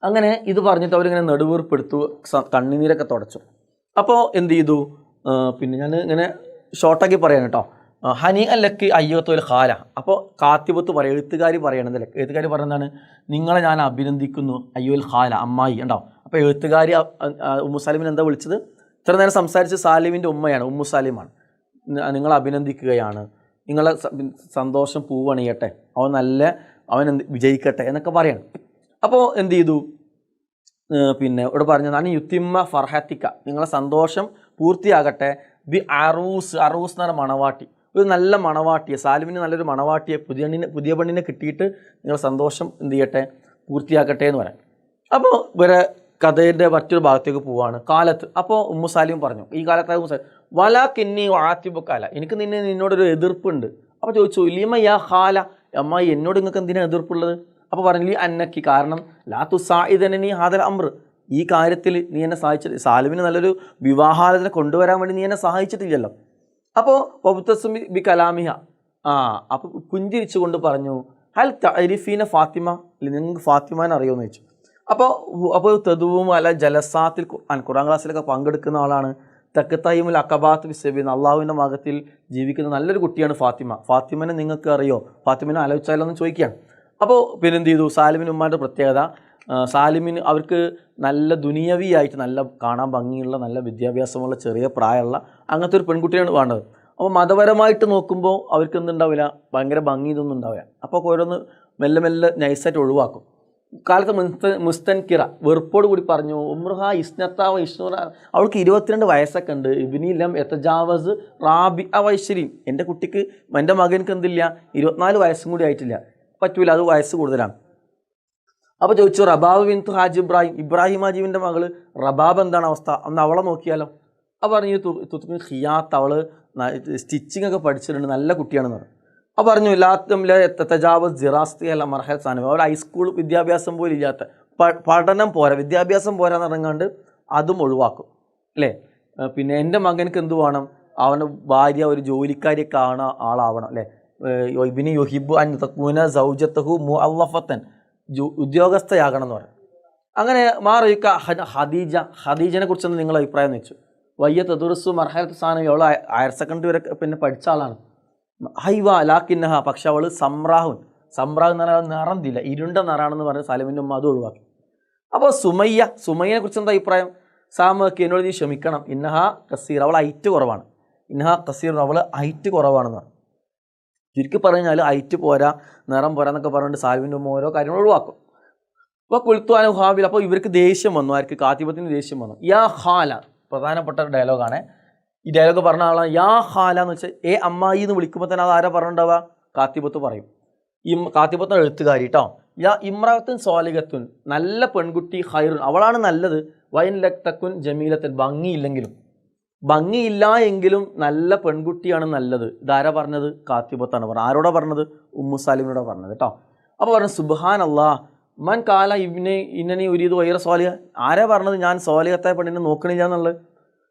അങ്ങനെ ഇത് പറഞ്ഞിട്ട് അവരിങ്ങനെ നെടുവീർപ്പെടുത്തു, കണ്ണുനീരൊക്കെ തുടച്ചു. അപ്പോൾ എന്ത് ചെയ്തു? ഞാൻ ഇങ്ങനെ ഷോർട്ടാക്കി പറയാൻ കേട്ടോ. ഹനി അല്ലക്ക് അയ്യോത്തോൽ ഖാല. അപ്പോൾ കാത്തിബത്ത് പറയാം, എഴുത്തുകാരി പറയണതല്ലേ, എഴുത്തുകാരി പറയുന്നതാണ്, നിങ്ങളെ ഞാൻ അഭിനന്ദിക്കുന്നു അയ്യോൽ ഖാല, അമ്മായി ഉണ്ടാവും. അപ്പോൾ എഴുത്തുകാരി ഉമ്മു സാലിമിനെ എന്താ വിളിച്ചത്? ഇത്ര നേരം സംസാരിച്ച് സാലിമിൻ്റെ ഉമ്മയാണ്, ഉമ്മു സാലിമാണ്. നിങ്ങൾ അഭിനന്ദിക്കുകയാണ്, നിങ്ങളെ സന്തോഷം പൂവണിയട്ടെ, അവൻ വിജയിക്കട്ടെ എന്നൊക്കെ പറയണം. അപ്പോൾ എന്ത് ചെയ്തു? പിന്നെ ഇവിടെ പറഞ്ഞു ഞാൻ യുത്തിമ്മ ഫർഹത്തിക്ക, നിങ്ങളെ സന്തോഷം പൂർത്തിയാകട്ടെ ബി അറൂസ്. അറൂസ് എന്ന് പറഞ്ഞ മണവാട്ടി, ഒരു നല്ല മണവാട്ടിയെ, സാലിമിന് നല്ലൊരു മണവാട്ടിയെ, പുതിയ പെണ്ണിനെ കിട്ടിയിട്ട് നിങ്ങളെ സന്തോഷം എന്ത് ചെയ്യട്ടെ, പൂർത്തിയാക്കട്ടെ എന്ന് പറയാം. അപ്പോൾ ഇവരെ കഥയുടെ മറ്റൊരു ഭാഗത്തേക്ക് പോവാണ്. കാലത്ത് അപ്പോൾ ഉമ്മു സാലിം പറഞ്ഞു, ഈ കാലത്ത് ഉമ്മു സാലിം വലാ കിന്നി ആത്തിബക്കാല, എനിക്ക് നിന്നോടൊരു എതിർപ്പുണ്ട്. അപ്പോൾ ചോദിച്ചു ലിമ യാ ഖാല, അമ്മായി എന്നോട് നിങ്ങൾക്ക് എന്തിനാണ് എതിർപ്പുള്ളത്? അപ്പോൾ പറഞ്ഞു ലി അന്നക്കി, കാരണം ലാ തുസാഇദനി ഹാദൽ അംർ, ഈ കാര്യത്തിൽ നീ എന്നെ സഹായിച്ചിട്ട്, സാലിമിന് നല്ലൊരു വിവാഹാലോചന കൊണ്ടുവരാൻ വേണ്ടി നീ എന്നെ സഹായിച്ചിട്ടില്ലല്ലോ. അപ്പോൾ പബുത്തസുമി ബി കലാമിഹ, അപ്പോൾ പുഞ്ചിരിച്ചു കൊണ്ട് പറഞ്ഞു ഹൽ തഅരിഫീന ഫാത്തിമ, നിങ്ങൾക്ക് ഫാത്തിമാനെ അറിയുമെന്ന് ചോദിച്ചു. അപ്പോൾ തെതുവും അല്ല ജലസാത്തിൽ ഖുർആൻ ക്ലാസ്സിലൊക്കെ പങ്കെടുക്കുന്ന ആളാണ്. തക്കത്തൈമുൽ അക്കബാത്ത് ബിസബീൻ, അള്ളാഹുവിൻ്റെ മാർഗ്ഗത്തിൽ ജീവിക്കുന്ന നല്ലൊരു കുട്ടിയാണ് ഫാത്തിമ. ഫാത്തിമനെ നിങ്ങൾക്ക് അറിയോ, ഫാത്തിമനെ ആലോചിച്ചാലോ എന്ന് ചോദിക്കുകയാണ്. അപ്പോൾ പിന്നെ എന്ത് ചെയ്തു, സാലിമിന് ഉമ്മാൻ്റെ പ്രത്യേകത, സാലിമിന് അവർക്ക് നല്ല ദുനിയവിയായിട്ട് നല്ല കാണാൻ ഭംഗിയുള്ള നല്ല വിദ്യാഭ്യാസമുള്ള ചെറിയ പ്രായമുള്ള അങ്ങനത്തെ ഒരു പെൺകുട്ടിയാണ് വേണ്ടത്. അപ്പോൾ മതപരമായിട്ട് നോക്കുമ്പോൾ അവർക്ക് എന്തുണ്ടാവില്ല, ഭയങ്കര ഭംഗി ഇതൊന്നും ഉണ്ടാവില്ല. അപ്പോൾ ഓരോന്ന് മെല്ലെ മെല്ലെ നൈസായിട്ട് ഒഴിവാക്കും. കാലത്ത് മുസ്തൻകിറ വെറുപ്പോട് കൂടി പറഞ്ഞു ഉമ്രുഹ ഇസ്നത്ത വൈഷ്ണൂറ, അവൾക്ക് 22 വയസ്സൊക്കെ ഉണ്ട്. ഇബിനിലം എത്തജാവസ് റാബി വൈശ്വരീൻ, എൻ്റെ കുട്ടിക്ക് എൻ്റെ മകനക്ക് എന്തില്ല 24 വയസ്സും കൂടി ആയിട്ടില്ല, പറ്റൂല, അത് വയസ്സ് കൂടുതലാണ്. അപ്പോൾ ചോദിച്ചു റബാബ് ബിൻതു ഹാജി ഇബ്രാഹിം ഹാജിബിൻ്റെ മകള് റബാബ് എന്താണ് അവസ്ഥ, അന്ന് അവളെ നോക്കിയാലോ? അപ്പോൾ പറഞ്ഞു തുത്തുക്കിന് ഖിയാത്ത്, അവൾ സ്റ്റിച്ചിങ് ഒക്കെ പഠിച്ചിട്ടുണ്ട്, നല്ല കുട്ടിയാണെന്ന് പറഞ്ഞു. അപ്പോൾ പറഞ്ഞു തജാവസ് ജിറാസ്തി അല്ല മർഹൽ സാനം, അവർ ഹൈസ്കൂൾ വിദ്യാഭ്യാസം പോലും ഇല്ലാത്ത, പഠനം പോരാ വിദ്യാഭ്യാസം പോരാന്ന് പറഞ്ഞാണ്ട് അതും ഒഴിവാക്കും അല്ലേ. പിന്നെ എൻ്റെ മകനക്ക് എന്ത് വേണം, അവൻ്റെ ഭാര്യ ഒരു ജോലിക്കാരിയൊക്കെ ആളാവണം അല്ലേ. ഇബിന് യുഹിബു അൻ തക്കൂന സൗജത്തഹു മുഅല്ലഫത്തൻ, ഉദ്യോഗസ്ഥയാകണം എന്ന് പറയും. അങ്ങനെ മാറിക്ക ഖദീജനെ കുറിച്ചൊന്ന് നിങ്ങളുടെ അഭിപ്രായം എന്ന് വെച്ചു. വയ്യ തദുർസു മർഹലത്ത് സാനം, അവൾ ഹയർ സെക്കൻഡറി വരെ പിന്നെ പഠിച്ച ആളാണ്. ഹൈവ ലാക്കിന്നഹ, പക്ഷെ അവൾ സമ്രാഹ് എന്ന് പറഞ്ഞാൽ നിറം തില്ല, ഇരുണ്ട നിറാണെന്ന് പറഞ്ഞ് സാലിമിൻ്റെ ഉമ്മ അത് ഒഴിവാക്കി. അപ്പോൾ സുമയ്യനെ കുറിച്ച് എന്താ അഭിപ്രായം? സാമക്ക് എന്നോട് നീ ക്ഷമിക്കണം, ഇന്നഹ കസീർ, അവൾ ഹൈറ്റ് കുറവാണ്. ഇന്നഹ കസീർ, അവൾ ഹൈറ്റ് കുറവാണെന്ന് പറഞ്ഞു. ചുരുക്കി പറഞ്ഞാൽ ഹൈറ്റ് പോരാ, നിറം പോരാ എന്നൊക്കെ പറഞ്ഞുകൊണ്ട് സാലിമിൻ്റെ ഉമ്മ ഓരോ കാര്യങ്ങൾ ഒഴിവാക്കും. അപ്പോൾ കുൽത്തുവാന ഹാബിൽ, അപ്പോൾ ഇവർക്ക് ദേഷ്യം വന്നു, ആർക്ക് കാത്തിബത്തിന് ദേഷ്യം വന്നു. യാ ഖാല, പ്രധാനപ്പെട്ട ഒരു ഡയലോഗാണ് ഈ ഡയലോഗ്. പറഞ്ഞ ആളാണ് യാ ഖാല എന്ന് വെച്ചാൽ അമ്മായി എന്ന് വിളിക്കുമ്പോൾ തന്നെ അത് ആരാ പറഞ്ഞിട്ടുണ്ടാവുക, കാത്തിബത്ത് പറയും. കാത്തിബത്ത് എഴുത്തുകാരി കേട്ടോ. യാ ഇമ്രാത്തുൻ സ്വാലിഹത്തുൻ, നല്ല പെൺകുട്ടി, ഖൈറുൻ, അവളാണ് നല്ലത്, വൈൻ ലക്തക്കുൻ ജമീലത്തുൻ, ഭംഗിയില്ല എങ്കിലും നല്ല പെൺകുട്ടിയാണ് നല്ലത്. ഇതാരാ പറഞ്ഞത്? കാത്തിബത്താണ് പറഞ്ഞത്. ആരോടാ പറഞ്ഞത്? ഉമ്മു സാലിമിനോടാ പറഞ്ഞത് കേട്ടോ. അപ്പോൾ പറഞ്ഞു സുബ്ഹാൻ അല്ലാഹ് മൻ കാല ഇന്നനി ഉരീദ് വൈറ സ്വാലിഹ, ആരാ പറഞ്ഞത് ഞാൻ സ്വാലിഹത്തായ പെണ്ണിനെ നോക്കണില്ല എന്നുള്ളത്?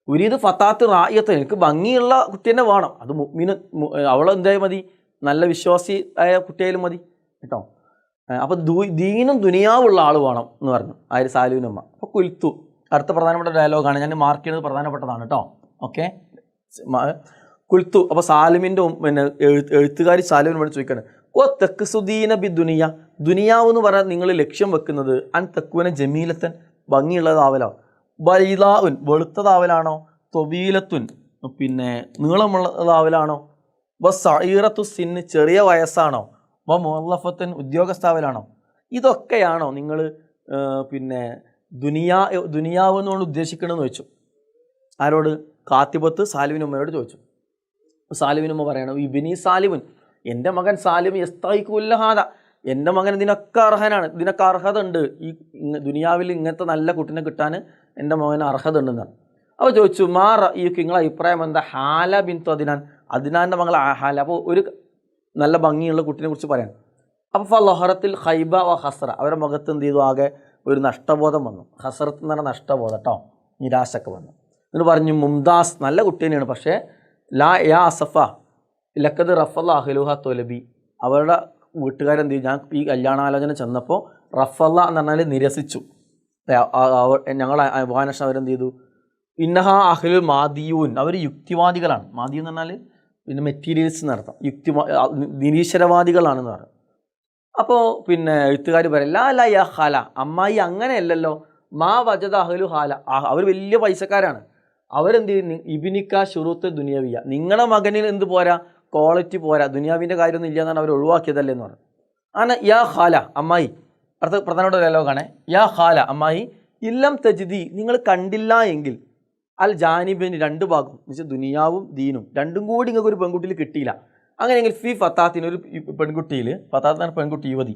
ഉരീദ് ഫത്താത്ത് റായത്ത്, എനിക്ക് ഭംഗിയുള്ള കുട്ടി തന്നെ വേണം, അത് മുഅ്മിന്, അവളെന്തായാലും മതി, നല്ല വിശ്വാസി ആയ കുട്ടിയായാലും മതി കേട്ടോ. അപ്പോൾ ദീനും ദുനിയാവുള്ള ആൾ വേണം എന്ന് പറഞ്ഞു ആര്? സാലിമിനമ്മ. അപ്പോൾ കുൽത്തു, അടുത്ത പ്രധാനപ്പെട്ട ഡയലോഗാണ്, ഞാൻ മാർക്ക് ചെയ്യുന്നത് പ്രധാനപ്പെട്ടതാണ് കേട്ടോ. ഓക്കെ, കുൽത്തു. അപ്പോൾ സാലിമിൻ്റെ പിന്നെ എഴുത്തുകാരി സാലിമിനോട് ചോദിക്കുകയാണ്, ഓ തെക്കുസുദീന ബി ദുനിയാവ് എന്ന് പറഞ്ഞാൽ നിങ്ങൾ ലക്ഷ്യം വെക്കുന്നത് അൻ തെക്കുവന ജമീലത്തൻ, ഭംഗിയുള്ളതാവലോ, ബൈദാഉൻ വെളുത്തതാവലാണോ, തൊബീലത്തുൻ പിന്നെ നീളമുള്ളതാവലാണോ, സഈറത്തു സിന്ന് ചെറിയ വയസ്സാണോ, മുഅല്ലഫത്തുൻ ഉദ്യോഗസ്ഥാവലാണോ? ഇതൊക്കെയാണോ നിങ്ങൾ പിന്നെ ദുനിയാവ് എന്നുകൊണ്ട് ഉദ്ദേശിക്കണമെന്ന് വെച്ചു. ആരോട്? കാത്തിബത്ത് സാലിമിനുമ്മയോട് ചോദിച്ചു. സാലിമിനുമ്മ പറയണം ഇബിനി സാലിമുൻ, എൻ്റെ മകൻ സാലിം യസ്തഹിഖുല്ലഹാദ, എൻ്റെ മകൻ ഇതിനൊക്കെ അർഹനാണ്, ഇതിനൊക്കെ അർഹത ഉണ്ട്, ഈ ദുനിയാവിൽ ഇങ്ങനത്തെ നല്ല കുട്ടിനെ കിട്ടാൻ എൻ്റെ മകന് അർഹത ഉണ്ടെന്നാണ്. അപ്പോൾ ചോദിച്ചു ഈ നിങ്ങളെ അഭിപ്രായം എന്താ? ഹാല ബിൻതു അദ്നാൻ്റെ മകൾ ഹാല. അപ്പോൾ ഒരു നല്ല ഭംഗിയുള്ള കുട്ടിനെ കുറിച്ച് പറയാം. അപ്പോൾ ഫലഹറത്തിൽ ഖൈബ വ ഹസ്ര, അവരുടെ മുഖത്ത് എന്ത് ചെയ്തു? ആകെ ഒരു നഷ്ടബോധം വന്നു. ഹസ്രത്ത് എന്ന് പറഞ്ഞാൽ നഷ്ടബോധം കേട്ടോ, നിരാശയൊക്കെ വന്നു. എന്നിട്ട് പറഞ്ഞു മുംതാസ് നല്ല കുട്ടി തന്നെയാണ്, പക്ഷേ യാ അസഫ ലക്കത് റഫൽ അഹ്ലുഹ തൊലബി, അവരുടെ വീട്ടുകാരെന്ത് ചെയ്യും? ഞാൻ ഈ കല്യാണാലോചന ചെന്നപ്പോൾ റഫല്ല എന്ന് പറഞ്ഞാൽ നിരസിച്ചു, ഞങ്ങൾ അഭിമാനേഷം അവരെന്ത് ചെയ്തു? ഇന്നഹ അഹ്ലുൽ മാദിയൂൻ, അവർ യുക്തിവാദികളാണ്. മാദിയു എന്ന് പറഞ്ഞാൽ പിന്നെ മെറ്റീരിയൽസ് എന്നർത്ഥം, നിരീശ്വരവാദികളാണെന്ന് പറഞ്ഞു. അപ്പോൾ പിന്നെ എഴുത്തുകാർ പറയും ലാ യാ ഹാല, അമ്മായി അങ്ങനെയല്ലല്ലോ, മാ വജദ അഹ്ലു ഹാല, അവർ വലിയ പൈസക്കാരാണ്, അവരെന്ത് ചെയ്യുന്നു? ഇബിനിക്ക ഷുറൂത്ത് ദുനിയവിയ, നിങ്ങളുടെ മകനിൽ എന്ത് പോരാ? ക്വാളിറ്റി പോരാ, ദുനിയാവിൻ്റെ കാര്യമൊന്നും ഇല്ല എന്നാണ് അവർ ഒഴിവാക്കിയതല്ലേ എന്ന് പറഞ്ഞു. അങ്ങനെ യാ ഖാല, അമ്മായി, അടുത്ത പ്രധാനപ്പെട്ട ഡയലോഗാണ്. യാ ഖാല, അമ്മായി ഇല്ലം തജിദി നിങ്ങൾ കണ്ടില്ല എങ്കിൽ അൽ ജാനിബിന് രണ്ട് ഭാഗം എന്ന് വെച്ചാൽ ദുനിയാവും ദീനും രണ്ടും കൂടി നിങ്ങൾക്ക് ഒരു പെൺകുട്ടിയിൽ കിട്ടിയില്ല. അങ്ങനെയെങ്കിൽ ഫി ഫത്താത്തിന് ഒരു പെൺകുട്ടിയിൽ, ഫത്താത്താണ് പെൺകുട്ടി യുവതി,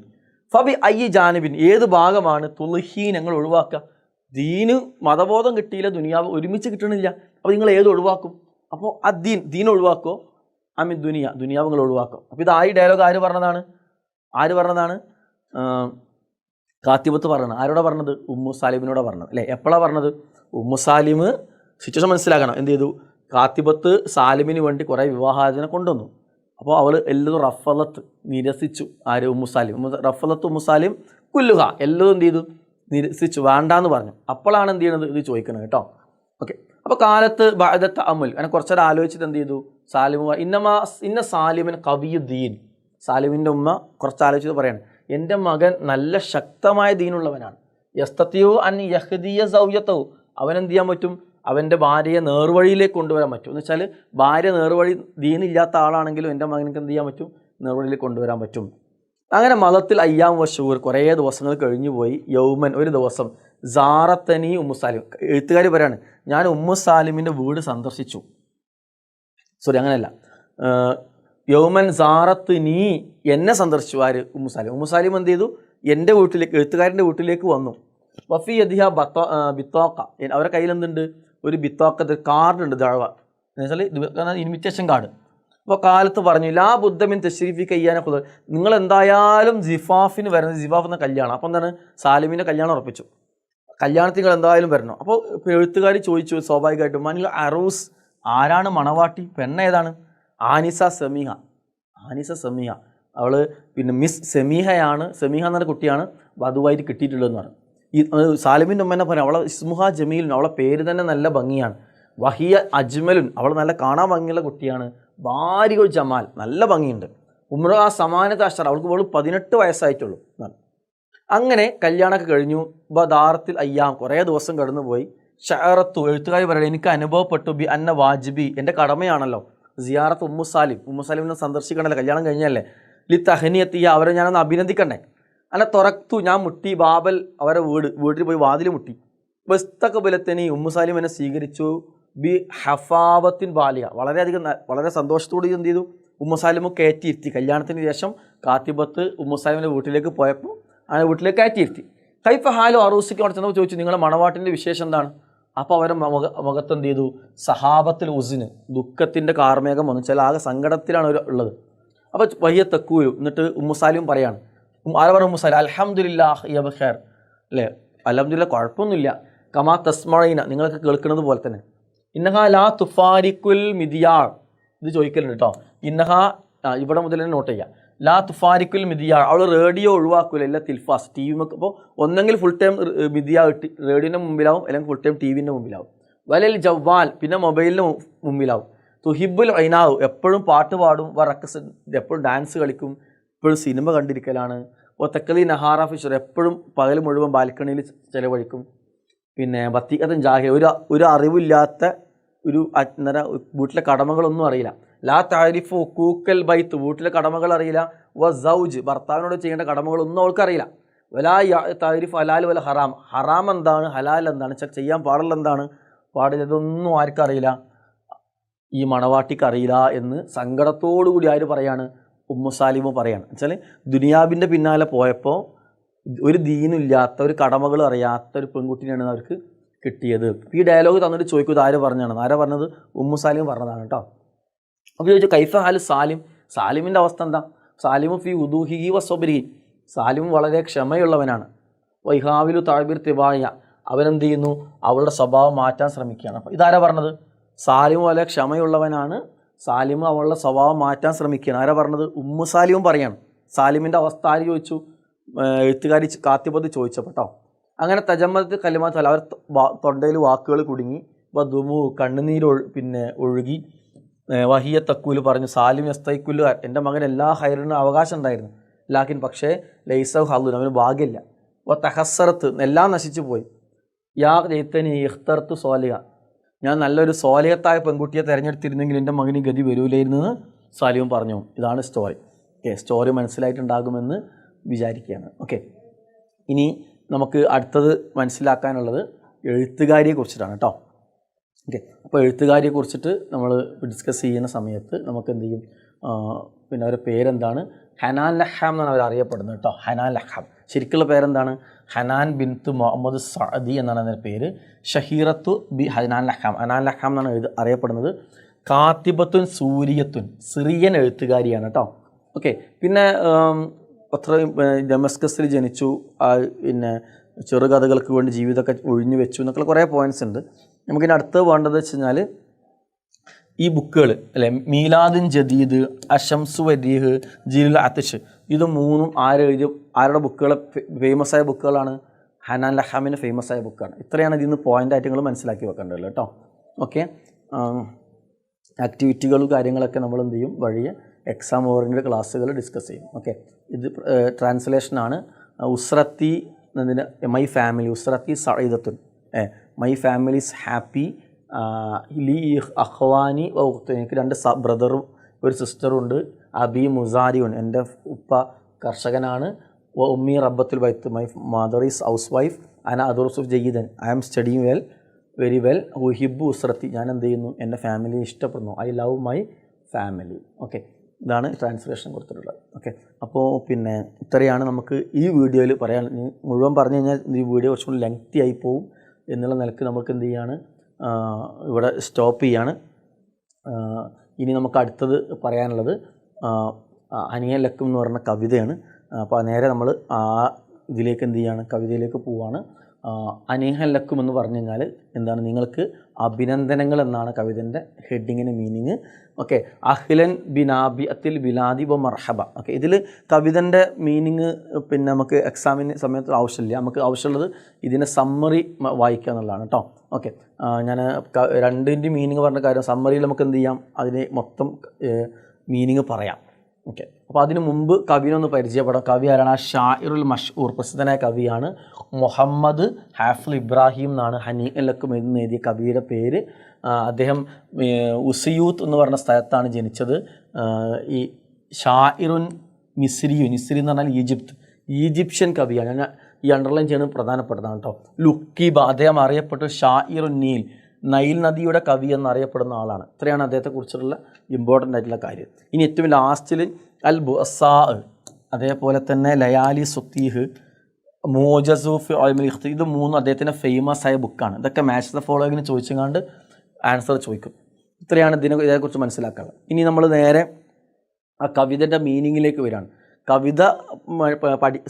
ഫബി അയ്യ ജാനിബിൻ ഏത് ഭാഗമാണ് തുൽഹീ ഞങ്ങൾ ഒഴിവാക്കുക? ദീന് മതബോധം കിട്ടിയില്ല, ദുനിയാവ് ഒരുമിച്ച് കിട്ടണില്ല, അപ്പോൾ നിങ്ങൾ ഏത് ഒഴിവാക്കും? അപ്പോൾ ദീൻ ഒഴിവാക്കോ അമിൻ ദുനിയാവ് നിങ്ങൾ ഒഴിവാക്കും. അപ്പോൾ ഇത് ഈ ഡയലോഗ് ആര് പറഞ്ഞതാണ്? കാത്തിബത്ത് പറഞ്ഞത്. ആരോടാ പറഞ്ഞത്? ഉമ്മു സാലിമിനോടാ പറഞ്ഞത് അല്ലേ? എപ്പോഴാണ് പറഞ്ഞത്? ഉമ്മു സാലിം സിറ്റുവേഷൻ മനസ്സിലാക്കണം. എന്ത് ചെയ്തു? കാത്തിബത്ത് സാലിമിന് വേണ്ടി കുറേ വിവാഹാചന കൊണ്ടുവന്നു. അപ്പോൾ അവൾ എല്ലതും റഫലത്ത് നിരസിച്ചു. ആര്? ഉമ്മു സാലിം. റഫലത്ത് ഉമ്മു സാലിം കുല്ലുഹ എല്ലതും എന്ത് ചെയ്തു? നിരസിച്ചു, വേണ്ടാന്ന് പറഞ്ഞു. അപ്പോഴാണ് എന്ത് ചെയ്യണത്? ഇത് ചോദിക്കണം കേട്ടോ. ഓക്കെ. അപ്പോൾ കാലത്ത് ബഅദത്ത അമുൽ അങ്ങനെ കുറച്ചേരം ആലോചിച്ചിട്ട് എന്ത് ചെയ്തു? സാലിം ഇന്ന സാലിമിൻ കവിയുദ്ദീൻ. സാലിമിൻ്റെ ഉമ്മ കുറച്ച് ആലോചിച്ചത് പറയാണ്, എൻ്റെ മകൻ നല്ല ശക്തമായ ദീനുള്ളവനാണ്. യസ്തത്തിയു അൻ യഹ്ദിയ സൗയത്തഹു അവനെന്ത് ചെയ്യാൻ പറ്റും? അവൻ്റെ ഭാര്യയെ നേർവഴിയിലേക്ക് കൊണ്ടുവരാൻ പറ്റും. എന്ന് വെച്ചാൽ ഭാര്യ നേർവഴി ദീനില്ലാത്ത ആളാണെങ്കിലും എൻ്റെ മകനക്ക് എന്ത് ചെയ്യാൻ പറ്റും? നേർവഴിയിലേക്ക് കൊണ്ടുവരാൻ പറ്റും. അങ്ങനെ മതത്തിൽ അയ്യാം വശൂർ കുറേ ദിവസങ്ങൾ കഴിഞ്ഞു പോയി. യൗമൻ ഒരു ദിവസം സാറത്തനി ഉമ്മു സാലിം, എഴുത്തുകാർ പറയാണ്, ഞാൻ ഉമ്മു സാലിമിൻ്റെ വീട് സന്ദർശിച്ചു. അങ്ങനെയല്ല, യൗമൻ സാറത്ത് നീ എന്നെ സന്ദർശിച്ചു. ആര്? ഉമ്മു സാലിം. ഉമ്മു സാലിം എന്ത് ചെയ്തു? എൻ്റെ വീട്ടിലേക്ക്, എഴുത്തുകാരൻ്റെ വീട്ടിലേക്ക് വന്നു. വഫി യദിഹ ബിത്തോക്ക, അവരുടെ കയ്യിൽ എന്തുണ്ട്? ഒരു ബിത്തോക്കത്ത് കാർഡ് ഉണ്ട്, ദഅവ എന്ന് വെച്ചാൽ ഇൻവിറ്റേഷൻ കാർഡ്. അപ്പോൾ കാലത്ത് പറഞ്ഞു, ലാ ബുദ്ധമിൻ തശ്രീഫി കയ്യാനെ കുതിർ, നിങ്ങൾ എന്തായാലും ജിഫാഫിന് വരുന്നത്, ജിഫാഫ് എന്ന കല്യാണം. അപ്പോൾ എന്താണ്? സാലിമിൻ്റെ കല്യാണം ഉറപ്പിച്ചു, കല്യാണത്തിൽ നിങ്ങൾ എന്തായാലും വരണം. അപ്പോൾ എഴുത്തുകാർ ചോദിച്ചു സ്വാഭാവികമായിട്ടും, മനിൽ അറൂസ് ആരാണ് മണവാട്ടി? പെണ്ണേതാണ്? ആനിസ സമീഹ. അവൾ പിന്നെ മിസ് സെമീഹയാണ്. സെമീഹ എന്നൊരു കുട്ടിയാണ് വധുവായിട്ട് കിട്ടിയിട്ടുള്ളതെന്ന് പറഞ്ഞു. ഈ സാലിമിൻ്റെ ഉമ്മ എന്നെ പറയാം, അവളെ ഇസ്മുഹ ജമീലുൻ, അവളെ പേര് തന്നെ നല്ല ഭംഗിയാണ്. വഹിയ അജ്മലുൻ, അവൾ നല്ല കാണാൻ ഭംഗിയുള്ള കുട്ടിയാണ്. ഭാര്യകൾ ജമാൽ, നല്ല ഭംഗിയുണ്ട്. ഉമ്ര ആ സമാനത അഷർ, അവൾക്ക് വെറും 18 വയസ്സായിട്ടുള്ളൂ. അങ്ങനെ കല്യാണമൊക്കെ കഴിഞ്ഞു. ബദാറത്തിൽ അയ്യാം കുറേ ദിവസം കടന്നു പോയി. ഷഅറത്തു എഴുത്തുകാരി പറയുന്നത്, എനിക്ക് അനുഭവപ്പെട്ടു ബി അന്ന വാജിബി എൻ്റെ കടമയാണല്ലോ സിയാറത്ത് ഉമ്മു സാലിമിനെ സന്ദർശിക്കണമല്ലോ, കല്യാണം കഴിഞ്ഞല്ലേ. ലി തഹനിയത്തിയ അവരെ ഞാനൊന്ന് അഭിനന്ദിക്കണ്ടേ. അല്ല തുറക്തു ഞാൻ മുട്ടി ബാബൽ അവരെ വീട്ടിൽ പോയി വാതിൽ മുട്ടി. ബസ്തഖബലത്തനി ഉമ്മു സാലിം എന്നെ സ്വീകരിച്ചു. ബി ഹഫാവത്തിൻ ബാലിയ വളരെ സന്തോഷത്തോടെ എന്ത് ചെയ്തു? ഉമ്മു സാലിമ് കയറ്റിയിരുത്തി. കല്യാണത്തിന് ശേഷം കാത്തിബത്ത് ഉമ്മു സാലിമിൻ്റെ വീട്ടിലേക്ക് പോയപ്പോൾ ആ വീട്ടിലേക്ക് കയറ്റിയിരുത്തി. കൈഫ ഹാലു അറൂസിക്ക് അവിടെ ചെന്നപ്പോൾ ചോദിച്ചു, നിങ്ങളുടെ മണവാട്ടിൻ്റെ വിശേഷം എന്താണ്? അപ്പോൾ അവരെ മുഖത്ത് എന്ത് ചെയ്തു? സഹാബത്തിൽ ഉസിന്, ദുഃഖത്തിൻ്റെ കാർമേഘം വന്നു. ചില ആകെ സങ്കടത്തിലാണ് ഉള്ളത്. അപ്പോൾ വയ്യ തെക്കൂരു. എന്നിട്ട് ഉമ്മു സാലിം പറയാണ്, ആരെ പറഞ്ഞു? ഉമ്മു സാലിം അൽഹംദുലില്ലാഹ് യ ബഖൈർ അല്ലേ, അൽഹംദുലില്ലാഹ് കുഴപ്പമൊന്നുമില്ല. കമാ തസ്മഈന നിങ്ങൾക്ക് കേൾക്കുന്നത് പോലെ തന്നെ. ഇന്നഹ ലാ തുഫാരിക്കുൽ മിദിയാൾ, ഇത് ചോദിക്കലുണ്ട് കേട്ടോ. ഇന്നഹ ഇവിടെ മുതൽ തന്നെ നോട്ട് ചെയ്യാം. ലാ തുഫാരിക്കുൽ മിദിയാൾ, അവൾ റേഡിയോ ഒഴിവാക്കൂല, ഇല്ല തിൽഫാസ് ടി വി. അപ്പോൾ ഒന്നെങ്കിൽ ഫുൾ ടൈം മിദിയ റേഡിയോൻ്റെ മുമ്പിലാവും, അല്ലെങ്കിൽ ഫുൾ ടൈം ടി വിൻ്റെ മുമ്പിലാവും. വലൽ ജവ്വാൽ പിന്നെ മൊബൈലിന് മുമ്പിലാവും. തുഹിബുൽ ഐനാവ് എപ്പോഴും പാട്ട് പാടും. റഖസ് എപ്പോഴും ഡാൻസ് കളിക്കും, എപ്പോഴും സിനിമ കണ്ടിരിക്കലാണ്. തക്കലി നഹാറ ഫിഷർ എപ്പോഴും പകൽ മുഴുവൻ ബാൽക്കണിയിൽ ചിലവഴിക്കും. പിന്നെ ബത്തിക്കത്തും ജാഹിൽ ഒരു അറിവില്ലാത്ത ഒരു അന്നേരം വീട്ടിലെ കടമകളൊന്നും അറിയില്ല. ലാ താരിഫു കൂക്കൽ ബൈത്ത് വീട്ടിലെ കടമകൾ അറിയില്ല. വ സൗജ് ഭർത്താവിനോട് ചെയ്യേണ്ട കടമകളൊന്നും അവൾക്കറിയില്ല. വലാ താരിഫ് ഹലാൽ വല ഹറാം, ഹറാം എന്താണ് ഹലാൽ എന്താണ്, ചെയ്യാൻ പാടുള്ള എന്താണ് പാടില്ല, ഇതൊന്നും ആർക്കറിയില്ല, ഈ മണവാട്ടിക്ക് അറിയില്ല എന്ന് സങ്കടത്തോടു കൂടി ആര് പറയാണ്? ഉമ്മു സാലിമ് പറയാണ്. വെച്ചാൽ ദുനിയാബിൻ്റെ പിന്നാലെ പോയപ്പോൾ ഒരു ദീനില്ലാത്ത, ഒരു കടമകൾ അറിയാത്ത ഒരു പെൺകുട്ടിനെയാണ് അവർക്ക് കിട്ടിയത്. ഈ ഡയലോഗ് തന്നിട്ട് ചോദിക്കും, ആര് പറഞ്ഞാണ്? ആരാ പറഞ്ഞത്? ഉമ്മു സാലിം പറഞ്ഞതാണ് കേട്ടോ. അപ്പോൾ ചോദിച്ചു കൈഫ ഹാല് സാലിമിൻ്റെ അവസ്ഥ എന്താ? സാലിമു ഫി ഉദൂഹിഹി വസ്വബരിഹി, സാലിം വളരെ ക്ഷമയുള്ളവനാണ്. വൈഹാവിലു താഴ്ബിർ തിവായ, അവനെന്ത് ചെയ്യുന്നു? അവളുടെ സ്വഭാവം മാറ്റാൻ ശ്രമിക്കുകയാണ്. അപ്പോൾ ഇതാരാ പറഞ്ഞത്? സാലിം വളരെ ക്ഷമയുള്ളവനാണ്, സാലിം അവളുടെ സ്വഭാവം മാറ്റാൻ ശ്രമിക്കുകയാണ്. ആരാ പറഞ്ഞത്? ഉമ്മു സാലിമും പറയാണ്. സാലിമിൻ്റെ അവസ്ഥ ആര് ചോദിച്ചു? എഴുത്തുകാരി കാത്തിബത്ത് ചോദിച്ചപ്പോൾ കേട്ടോ. അങ്ങനെ തജമ്മത്ത് കലിമാത്ത് അവർ തൊണ്ടയിൽ വാക്കുകൾ കുടുങ്ങി. ദുമു കണ്ണുനീര് പിന്നെ ഒഴുകി. വഹിയ തക്കൂല് പറഞ്ഞു, സാലിം യസ്തൈക്കുല് എൻ്റെ മകൻ എല്ലാ ഹൈറിനും അവകാശം ഉണ്ടായിരുന്നു. ലാക്കിൻ പക്ഷേ ലൈസവ് ഹല്ലുൻ അവന് ഭാഗ്യമില്ല. തഹസ്സറത്ത് എല്ലാം നശിച്ചു പോയി. യാ ജയ്തനി ഇഖ്തർത്ത് സോലിഹ, ഞാൻ നല്ലൊരു സോലിഹത്തായ പെൺകുട്ടിയെ തിരഞ്ഞെടുത്തിരുന്നെങ്കിൽ എൻ്റെ മകന് ഗതി വരൂലായിരുന്നെന്ന് സാലിം പറഞ്ഞു. ഇതാണ് സ്റ്റോറി. സ്റ്റോറി മനസ്സിലായിട്ടുണ്ടാകുമെന്ന് വിചാരിക്കുകയാണ്. ഇനി നമുക്ക് അടുത്തത് മനസ്സിലാക്കാനുള്ളത് എഴുത്തുകാരിയെ കുറിച്ചിട്ടാണ് കേട്ടോ. ഓക്കെ, അപ്പോൾ എഴുത്തുകാരിയെ കുറിച്ചിട്ട് നമ്മൾ ഡിസ്കസ് ചെയ്യുന്ന സമയത്ത് നമുക്ക് എന്ത് ചെയ്യും, പിന്നെ അവരുടെ പേരെന്താണ്, ഹനാൻ ലഹാം എന്നാണ് അവർ അറിയപ്പെടുന്നത് കേട്ടോ. ഹനാൻ ലഹാം ശരിക്കുള്ള പേരെന്താണ്, ഹനാൻ ബിൻത്ത് മുഹമ്മദ് സഅദി എന്നാണ് അതിൻ്റെ പേര്. ഷഹീറത്തു ബി ഹനാൻ ലഹാം, ഹനാൻ ലഹാം എന്നാണ് അറിയപ്പെടുന്നത്. കാത്തിബത്തുൻ സൂരിയത്തുൻ, സിറിയൻ എഴുത്തുകാരിയാണ് കേട്ടോ. ഓക്കെ, പിന്നെ അത്രയും ഡെമസ്കസിൽ ജനിച്ചു, പിന്നെ ചെറുകഥകൾക്ക് വേണ്ടി ജീവിതമൊക്കെ ഒഴിഞ്ഞു വെച്ചു എന്നൊക്കെ കുറേ പോയിൻറ്റ്സ് ഉണ്ട്. നമുക്കിനി അടുത്ത് വേണ്ടത് വെച്ച് കഴിഞ്ഞാൽ ഈ ബുക്കുകൾ അല്ലേ, മീലാദിൻ ജദീദ്, അഷംസു വദീഹ്, ജിലുൽ അത്ഷ്, ഇത് മൂന്നും ആരുടെ ബുക്കുകൾ, ഫേമസ് ആയ ബുക്കുകളാണ്, ഹനാൻ ലഹാമിൻ്റെ ഫേമസ് ആയ ബുക്കാണ്. ഇത്രയാണ് ഇതിൽ നിന്ന് പോയിൻ്റ് ആയിട്ട് നിങ്ങൾ മനസ്സിലാക്കി വെക്കേണ്ടത് കേട്ടോ. ഓക്കെ, ആക്ടിവിറ്റികളും കാര്യങ്ങളൊക്കെ നമ്മൾ എന്ത് ചെയ്യും, വഴിയെ എക്സാം ഓറിയൻറ്റഡ് ക്ലാസ്സുകൾ ഡിസ്കസ് ചെയ്യും. ഓക്കെ, ഇത് ട്രാൻസ്ലേഷനാണ്. ഉസ്രത്തി എന്നതിന് മൈ ഫാമിലി, ഉസ്രത്തി സഈദത്തുൻ, മൈ ഫാമിലി ഈസ് ഹാപ്പി, ലി അഖ്വാനി വഖ്ത്, എനിക്ക് 2 ബ്രദറും ഒരു സിസ്റ്ററും ഉണ്ട്. അബി മുസാരിയുൻ, എൻ്റെ ഉപ്പ കർഷകനാണ്. ഉമ്മി റബ്ബത്തുൽ ബൈത്ത്, my mother is housewife. അന അദുറുസുഫ് ജയ്യിദൻ, I am studying well, very well. ഉഹിബു ഉസ്രത്തി, ഞാൻ എന്ത് ചെയ്യുന്നു, എൻ്റെ ഫാമിലിയെ ഇഷ്ടപ്പെടുന്നു. I love my family. Okay, ഇതാണ് ട്രാൻസ്ലേഷൻ കൊടുത്തിട്ടുള്ളത്. ഓക്കെ, അപ്പോൾ പിന്നെ ഇത്രയാണ് നമുക്ക് ഈ വീഡിയോയിൽ പറയാൻ. മുഴുവൻ പറഞ്ഞു കഴിഞ്ഞാൽ ഈ വീഡിയോ കുറച്ചും കൂടി ലെങ്തി ആയി പോവും എന്നുള്ള നിലക്ക് നമുക്ക് എന്ത് ചെയ്യാണ്, ഇവിടെ സ്റ്റോപ്പ് ചെയ്യാണ്. ഇനി നമുക്ക് അടുത്തത് പറയാനുള്ളത് അനിയൻ ലക്കും എന്ന് പറയുന്ന കവിതയാണ്. അപ്പോൾ നേരെ നമ്മൾ ആ ഇതിലേക്ക് എന്ത് ചെയ്യാണ്, കവിതയിലേക്ക് പോവുകയാണ്. അനീഹൻ ലക്കും എന്ന് പറഞ്ഞു കഴിഞ്ഞാൽ എന്താണ്, നിങ്ങൾക്ക് അഭിനന്ദനങ്ങൾ എന്നാണ് കവിതൻ്റെ ഹെഡിങ്ങിന് മീനിങ്. ഓക്കെ, അഹ്ലൻ ബിനാബി അത്തിൽ ബിലാദി വ മർഹബ. ഓക്കെ, ഇതിൽ കവിതൻ്റെ മീനിങ് പിന്നെ നമുക്ക് എക്സാമിന് സമയത്ത് ആവശ്യമില്ല. നമുക്ക് ആവശ്യമുള്ളത് ഇതിൻ്റെ സമ്മറി വായിക്കുക എന്നുള്ളതാണ് കേട്ടോ. ഓക്കെ, ഞാൻ രണ്ടിൻ്റെ മീനിങ് പറഞ്ഞ കാര്യം സമ്മറിയിൽ നമുക്ക് എന്ത് ചെയ്യാം, അതിന് മൊത്തം മീനിങ് പറയാം. ഓക്കെ, അപ്പോൾ അതിനു മുമ്പ് കവിനൊന്ന് പരിചയപ്പെടാം. കവി ആരാണ്? ഷാഇറുൽ മഷ്ഹൂർ, പ്രസിദ്ധനായ കവിയാണ്. മുഹമ്മദ് ഹാഫിൽ ഇബ്രാഹിം എന്നാണ് ഹനീഅൻ ലക്കും എന്ന് എഴുതിയ കവിയുടെ പേര്. അദ്ദേഹം ഉസിയൂത്ത് എന്ന് പറഞ്ഞ സ്ഥലത്താണ് ജനിച്ചത്. ഈ ഷാഇറുൻ മിസ്രിയുൻ, മിസ്രി എന്ന് പറഞ്ഞാൽ ഈജിപ്ഷ്യൻ കവിയാണ്. ഞാൻ ഈ അണ്ടർലൈൻ ചെയ്യുന്നത് പ്രധാനപ്പെട്ടതാണ് കേട്ടോ. ലുക്കീബ, അദ്ദേഹം അറിയപ്പെട്ട ഷാഇറുൻ നീൽ, നൈൽ നദിയുടെ കവി എന്നറിയപ്പെടുന്ന ആളാണ്. ഇത്രയാണ് അദ്ദേഹത്തെക്കുറിച്ചുള്ള ഇമ്പോർട്ടൻ്റ് ആയിട്ടുള്ള കാര്യം. ഇനി ഏറ്റവും ലാസ്റ്റിൽ അൽ ബുഅസാ, അതേപോലെ തന്നെ ലയാലി സുത്തീഹ്, മോജസൂഫ് അൽമിൽ ഇഖ്തി, ഇത് 3 അദ്ദേഹത്തിൻ്റെ ഫേമസ് ആയ ബുക്കാണ്. ഇതൊക്കെ മാച്ച് ദ ഫോളോയിങ്ങിന് ചോദിച്ചുകൊണ്ട് ആൻസർ ചോദിക്കും. ഇത്രയാണ് ഇതേക്കുറിച്ച് മനസ്സിലാക്കാനുള്ളത്. ഇനി നമ്മൾ നേരെ ആ കവിതൻ്റെ മീനിങ്ങിലേക്ക് വരികയാണ്. കവിത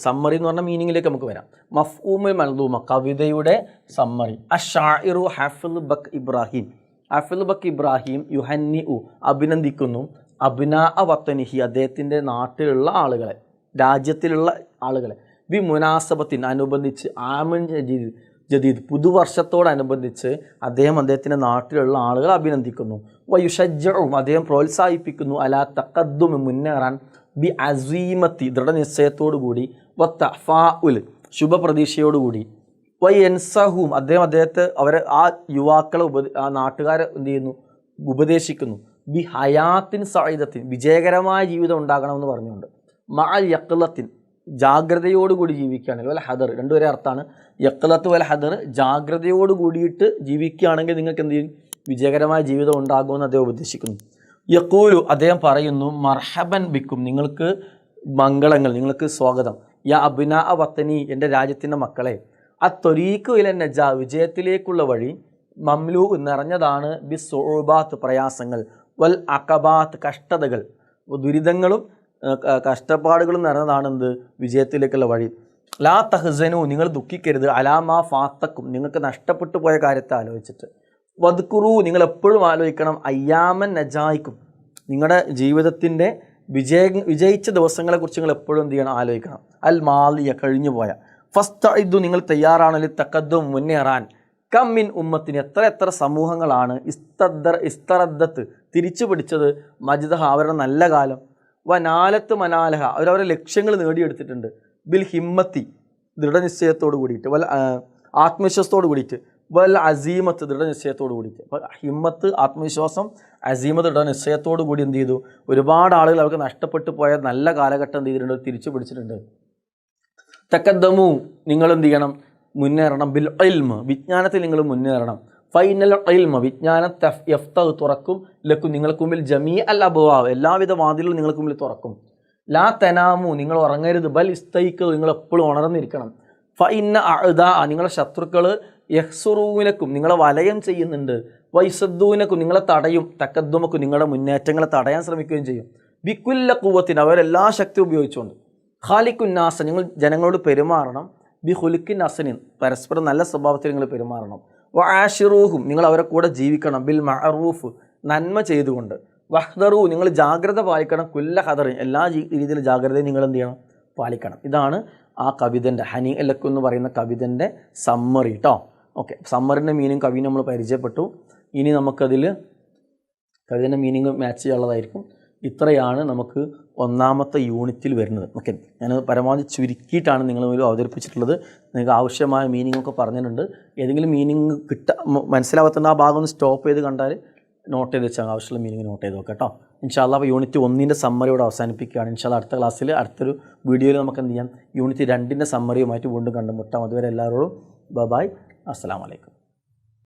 സമ്മറി എന്ന് പറഞ്ഞ മീനിങ്ങിലേക്ക് നമുക്ക് വരാം. മഫ്ഊമുൽ മൽദൂമ, കവിതയുടെ സമ്മറി. അഷ്ശാഇറു ഹാഫിദ് ബക്ക് ഇബ്രാഹിം, ഹാഫിദ് ബക്ക് ഇബ്രാഹിം യുഹന്നിഉ, അഭിനന്ദിക്കുന്നു, അബ്നാ വത്തനിഹി, അദ്ദേഹത്തിൻ്റെ നാട്ടിലുള്ള ആളുകളെ, രാജ്യത്തിലുള്ള ആളുകളെ, ബി മുനാസബത്തിൻ, അനുബന്ധിച്ച്, ആമൻ ജദീദ്, പുതുവർഷത്തോടനുബന്ധിച്ച് അദ്ദേഹത്തിൻ്റെ നാട്ടിലുള്ള ആളുകളെ അഭിനന്ദിക്കുന്നു. വയുഷജ്ജഉം, അദ്ദേഹം പ്രോത്സാഹിപ്പിക്കുന്നു, അലാ തഖദ്ദുമി, മുന്നേറാൻ, ബി അസീമത്തി, ദൃഢനിശ്ചയത്തോടുകൂടി, വത്തഫാഉൽ, ശുഭപ്രതീക്ഷയോടുകൂടി, വയൻസഹും, അദ്ദേഹത്തെ ആ യുവാക്കളെ ആ നാട്ടുകാരെ എന്ത് ചെയ്യുന്നു, ഉപദേശിക്കുന്നു, ബി ഹയാത്തിൻ സഈദത്തിൻ, വിജയകരമായ ജീവിതം ഉണ്ടാകണമെന്ന് പറഞ്ഞുകൊണ്ട്, മഅൽ യഖ്ലത്തിൻ, ജാഗ്രതയോടുകൂടി ജീവിക്കുകയാണെങ്കിൽ, വൽ ഹദർ, രണ്ടുപേരെ അർത്ഥമാണ്. യഖ്ലത്ത് വൽ ഹദർ, ജാഗ്രതയോട് കൂടിയിട്ട് ജീവിക്കുകയാണെങ്കിൽ നിങ്ങൾക്ക് എന്ത് ചെയ്യും, വിജയകരമായ ജീവിതം ഉണ്ടാകുമെന്ന് അദ്ദേഹം ഉപദേശിക്കുന്നു. യഖൂലു, അദ്ദേഹം പറയുന്നു, മർഹബൻ ബിക്കും, നിങ്ങൾക്ക് മംഗളങ്ങൾ, നിങ്ങൾക്ക് സ്വാഗതം. യാ അബ്നാ വത്തനി, എൻ്റെ രാജ്യത്തിൻ്റെ മക്കളെ. അത്തൊരീഖു ഇല നജ, വിജയത്തിലേക്കുള്ള വഴി, മംലൂ, നിറഞ്ഞതാണ്, ബി സുഉബാത്ത്, പ്രയാസങ്ങൾ, വൽ അഖബാത്ത്, കഷ്ടതകൾ, ദുരിതങ്ങളും കഷ്ടപ്പാടുകളും നിറഞ്ഞതാണ് എന്ത്, വിജയത്തിലേക്കുള്ള വഴി. ലാ തഹ്സനു, നിങ്ങൾ ദുഃഖിക്കരുത്, അലാമാ ഫാത്തക്കും, നിങ്ങൾക്ക് നഷ്ടപ്പെട്ടു പോയ കാര്യത്തെ ആലോചിച്ചിട്ട്. വദ്കുറു, നിങ്ങൾ എപ്പോഴും ആലോചിക്കണം, അയ്യാമൻ നജായിക്കും, നിങ്ങളുടെ ജീവിതത്തിൻ്റെ വിജയിച്ച ദിവസങ്ങളെക്കുറിച്ച് നിങ്ങൾ എപ്പോഴും എന്ത് ചെയ്യണം, ആലോചിക്കണം. അൽ മാലിയ, കഴിഞ്ഞു പോയ. ഫസ്തഇദു, നിങ്ങൾ തയ്യാറാണല്ലോ, തഖദ്ദും, മുന്നേറാൻ. കമ്മിൻ ഉമ്മത്തിന്, എത്ര സമൂഹങ്ങളാണ്, ഇസ്തറദ്ദത്ത്, തിരിച്ചു പിടിച്ചത്, മജ്ദഹ, അവരുടെ നല്ല കാലം, വനാലത്ത് മനാലഹ, അവരവരുടെ ലക്ഷ്യങ്ങൾ നേടിയെടുത്തിട്ടുണ്ട്, ബിൽ ഹിമ്മത്തി, ദൃഢനിശ്ചയത്തോട് കൂടിയിട്ട്, വൽ ആത്മവിശ്വാസത്തോട് കൂടിയിട്ട്, വൽ അസീമത്ത്, ദൃഢനിശ്ചയത്തോട് കൂടിയിട്ട്. അപ്പോൾ ഹിമ്മത്ത്, ആത്മവിശ്വാസം, അസീമത്ത്, ദൃഢനിശ്ചയത്തോട് കൂടി എന്ത് ചെയ്തു, ഒരുപാട് ആളുകൾ അവർക്ക് നഷ്ടപ്പെട്ടു പോയ നല്ല കാലഘട്ടം എന്ത് ചെയ്തിട്ടുണ്ട്, തിരിച്ചു പിടിച്ചിട്ടുണ്ട്. തക്കദ്ദമു നിങ്ങൾ എന്ത് ചെയ്യണം, മുന്നേറണം. ബിൽ ഇൽമ് വിജ്ഞാനത്തിൽ നിങ്ങൾ മുന്നേറണം. ഫൈനൽ ഇൽമ വിജ്ഞാനം യഫ്തഹ് തുറക്കും. ലക്കും നിങ്ങൾക്ക് മുമ്പിൽ ജമീ അൽ അബ്വാബ് എല്ലാവിധ വാതിലുകളും നിങ്ങൾക്ക് മുമ്പിൽ തുറക്കും. ലാ തനാമു നിങ്ങൾ ഉറങ്ങരുത്. ബൽ ഇസ്തൈക്ക് നിങ്ങൾ എപ്പോഴും ഉണർന്നിരിക്കണം. ഫഇന്ന അഅദാ നിങ്ങളെ ശത്രുക്കൾ യഹ്സുറൂനക്കും നിങ്ങളെ വലയം ചെയ്യുന്നുണ്ട്. വൈസദ്ദൂനക്കും നിങ്ങളെ തടയും. തക്കദ്ദുമക്കും നിങ്ങളുടെ മുന്നേറ്റങ്ങളെ തടയാൻ ശ്രമിക്കുകയും ചെയ്യും. ബിക്കുല്ല ഖുവത്തിന് അവരെല്ലാ ശക്തി ഉപയോഗിച്ചുകൊണ്ട്. ഖാലിക്കുന്നാസ നിങ്ങൾ ജനങ്ങളോട് പെരുമാറണം. ബി ഹുലുക്കിൻ അസനിൻ പരസ്പരം നല്ല സ്വഭാവത്തിൽ നിങ്ങൾ പെരുമാറണം. വ ആഷിറൂഹും നിങ്ങൾ അവരെ കൂടെ ജീവിക്കണം. ബിൽ മഅറൂഫ് നന്മ ചെയ്തുകൊണ്ട്. വഹ്ദറു നിങ്ങൾ ജാഗ്രത പാലിക്കണം. കുല്ല ഹദറിൻ എല്ലാ രീതിയിലും ജാഗ്രതയും നിങ്ങൾ എന്ത് ചെയ്യണം, പാലിക്കണം. ഇതാണ് ആ കവിതൻ്റെ ഹനി അലക്ക് എന്ന് പറയുന്ന കവിതൻ്റെ സമ്മറി കേട്ടോ. ഓക്കെ, സമ്മറിൻ്റെ മീനിങ് കവി നമ്മൾ പരിചയപ്പെട്ടു. ഇനി നമുക്കതിൽ കവിതൻ്റെ മീനിങ് മാച്ച് ചെയ്യാനുള്ളതായിരിക്കും. ഇത്രയാണ് നമുക്ക് ഒന്നാമത്തെ യൂണിറ്റിൽ വരുന്നത്. ഓക്കെ, ഞാൻ പരമാവധി ചുരുക്കിയിട്ടാണ് നിങ്ങൾ മുന്നിൽ അവതരിപ്പിച്ചിട്ടുള്ളത്. നിങ്ങൾക്ക് ആവശ്യമായ മീനിങ് ഒക്കെ പറഞ്ഞിട്ടുണ്ട്. ഏതെങ്കിലും മീനിങ് മനസ്സിലാവാത്ത ആ ഭാഗം ഒന്ന് സ്റ്റോപ്പ് ചെയ്ത് കണ്ടാൽ നോട്ട് ചെയ്ത് വെച്ചാൽ ആവശ്യമുള്ള മീനിങ് നോട്ട് ചെയ്ത് നോക്കാം കേട്ടോ. ഇൻഷാ അല്ലാഹ് അപ്പോൾ യൂണിറ്റ് 1ൻ്റെ സമ്മറിയോടെ അവസാനിപ്പിക്കുകയാണ്. ഇൻഷാ അല്ലാഹ് അടുത്ത ക്ലാസ്സിൽ അടുത്തൊരു വീഡിയോയിൽ നമുക്ക് എന്ത് ചെയ്യാം, യൂണിറ്റ് 2ൻ്റെ സമ്മറിയുമായിട്ട് വീണ്ടും കണ്ടുമുട്ടാം. അതുവരെ എല്ലാവരോടും ബൈ. അസ്സലാമു അലൈക്കും.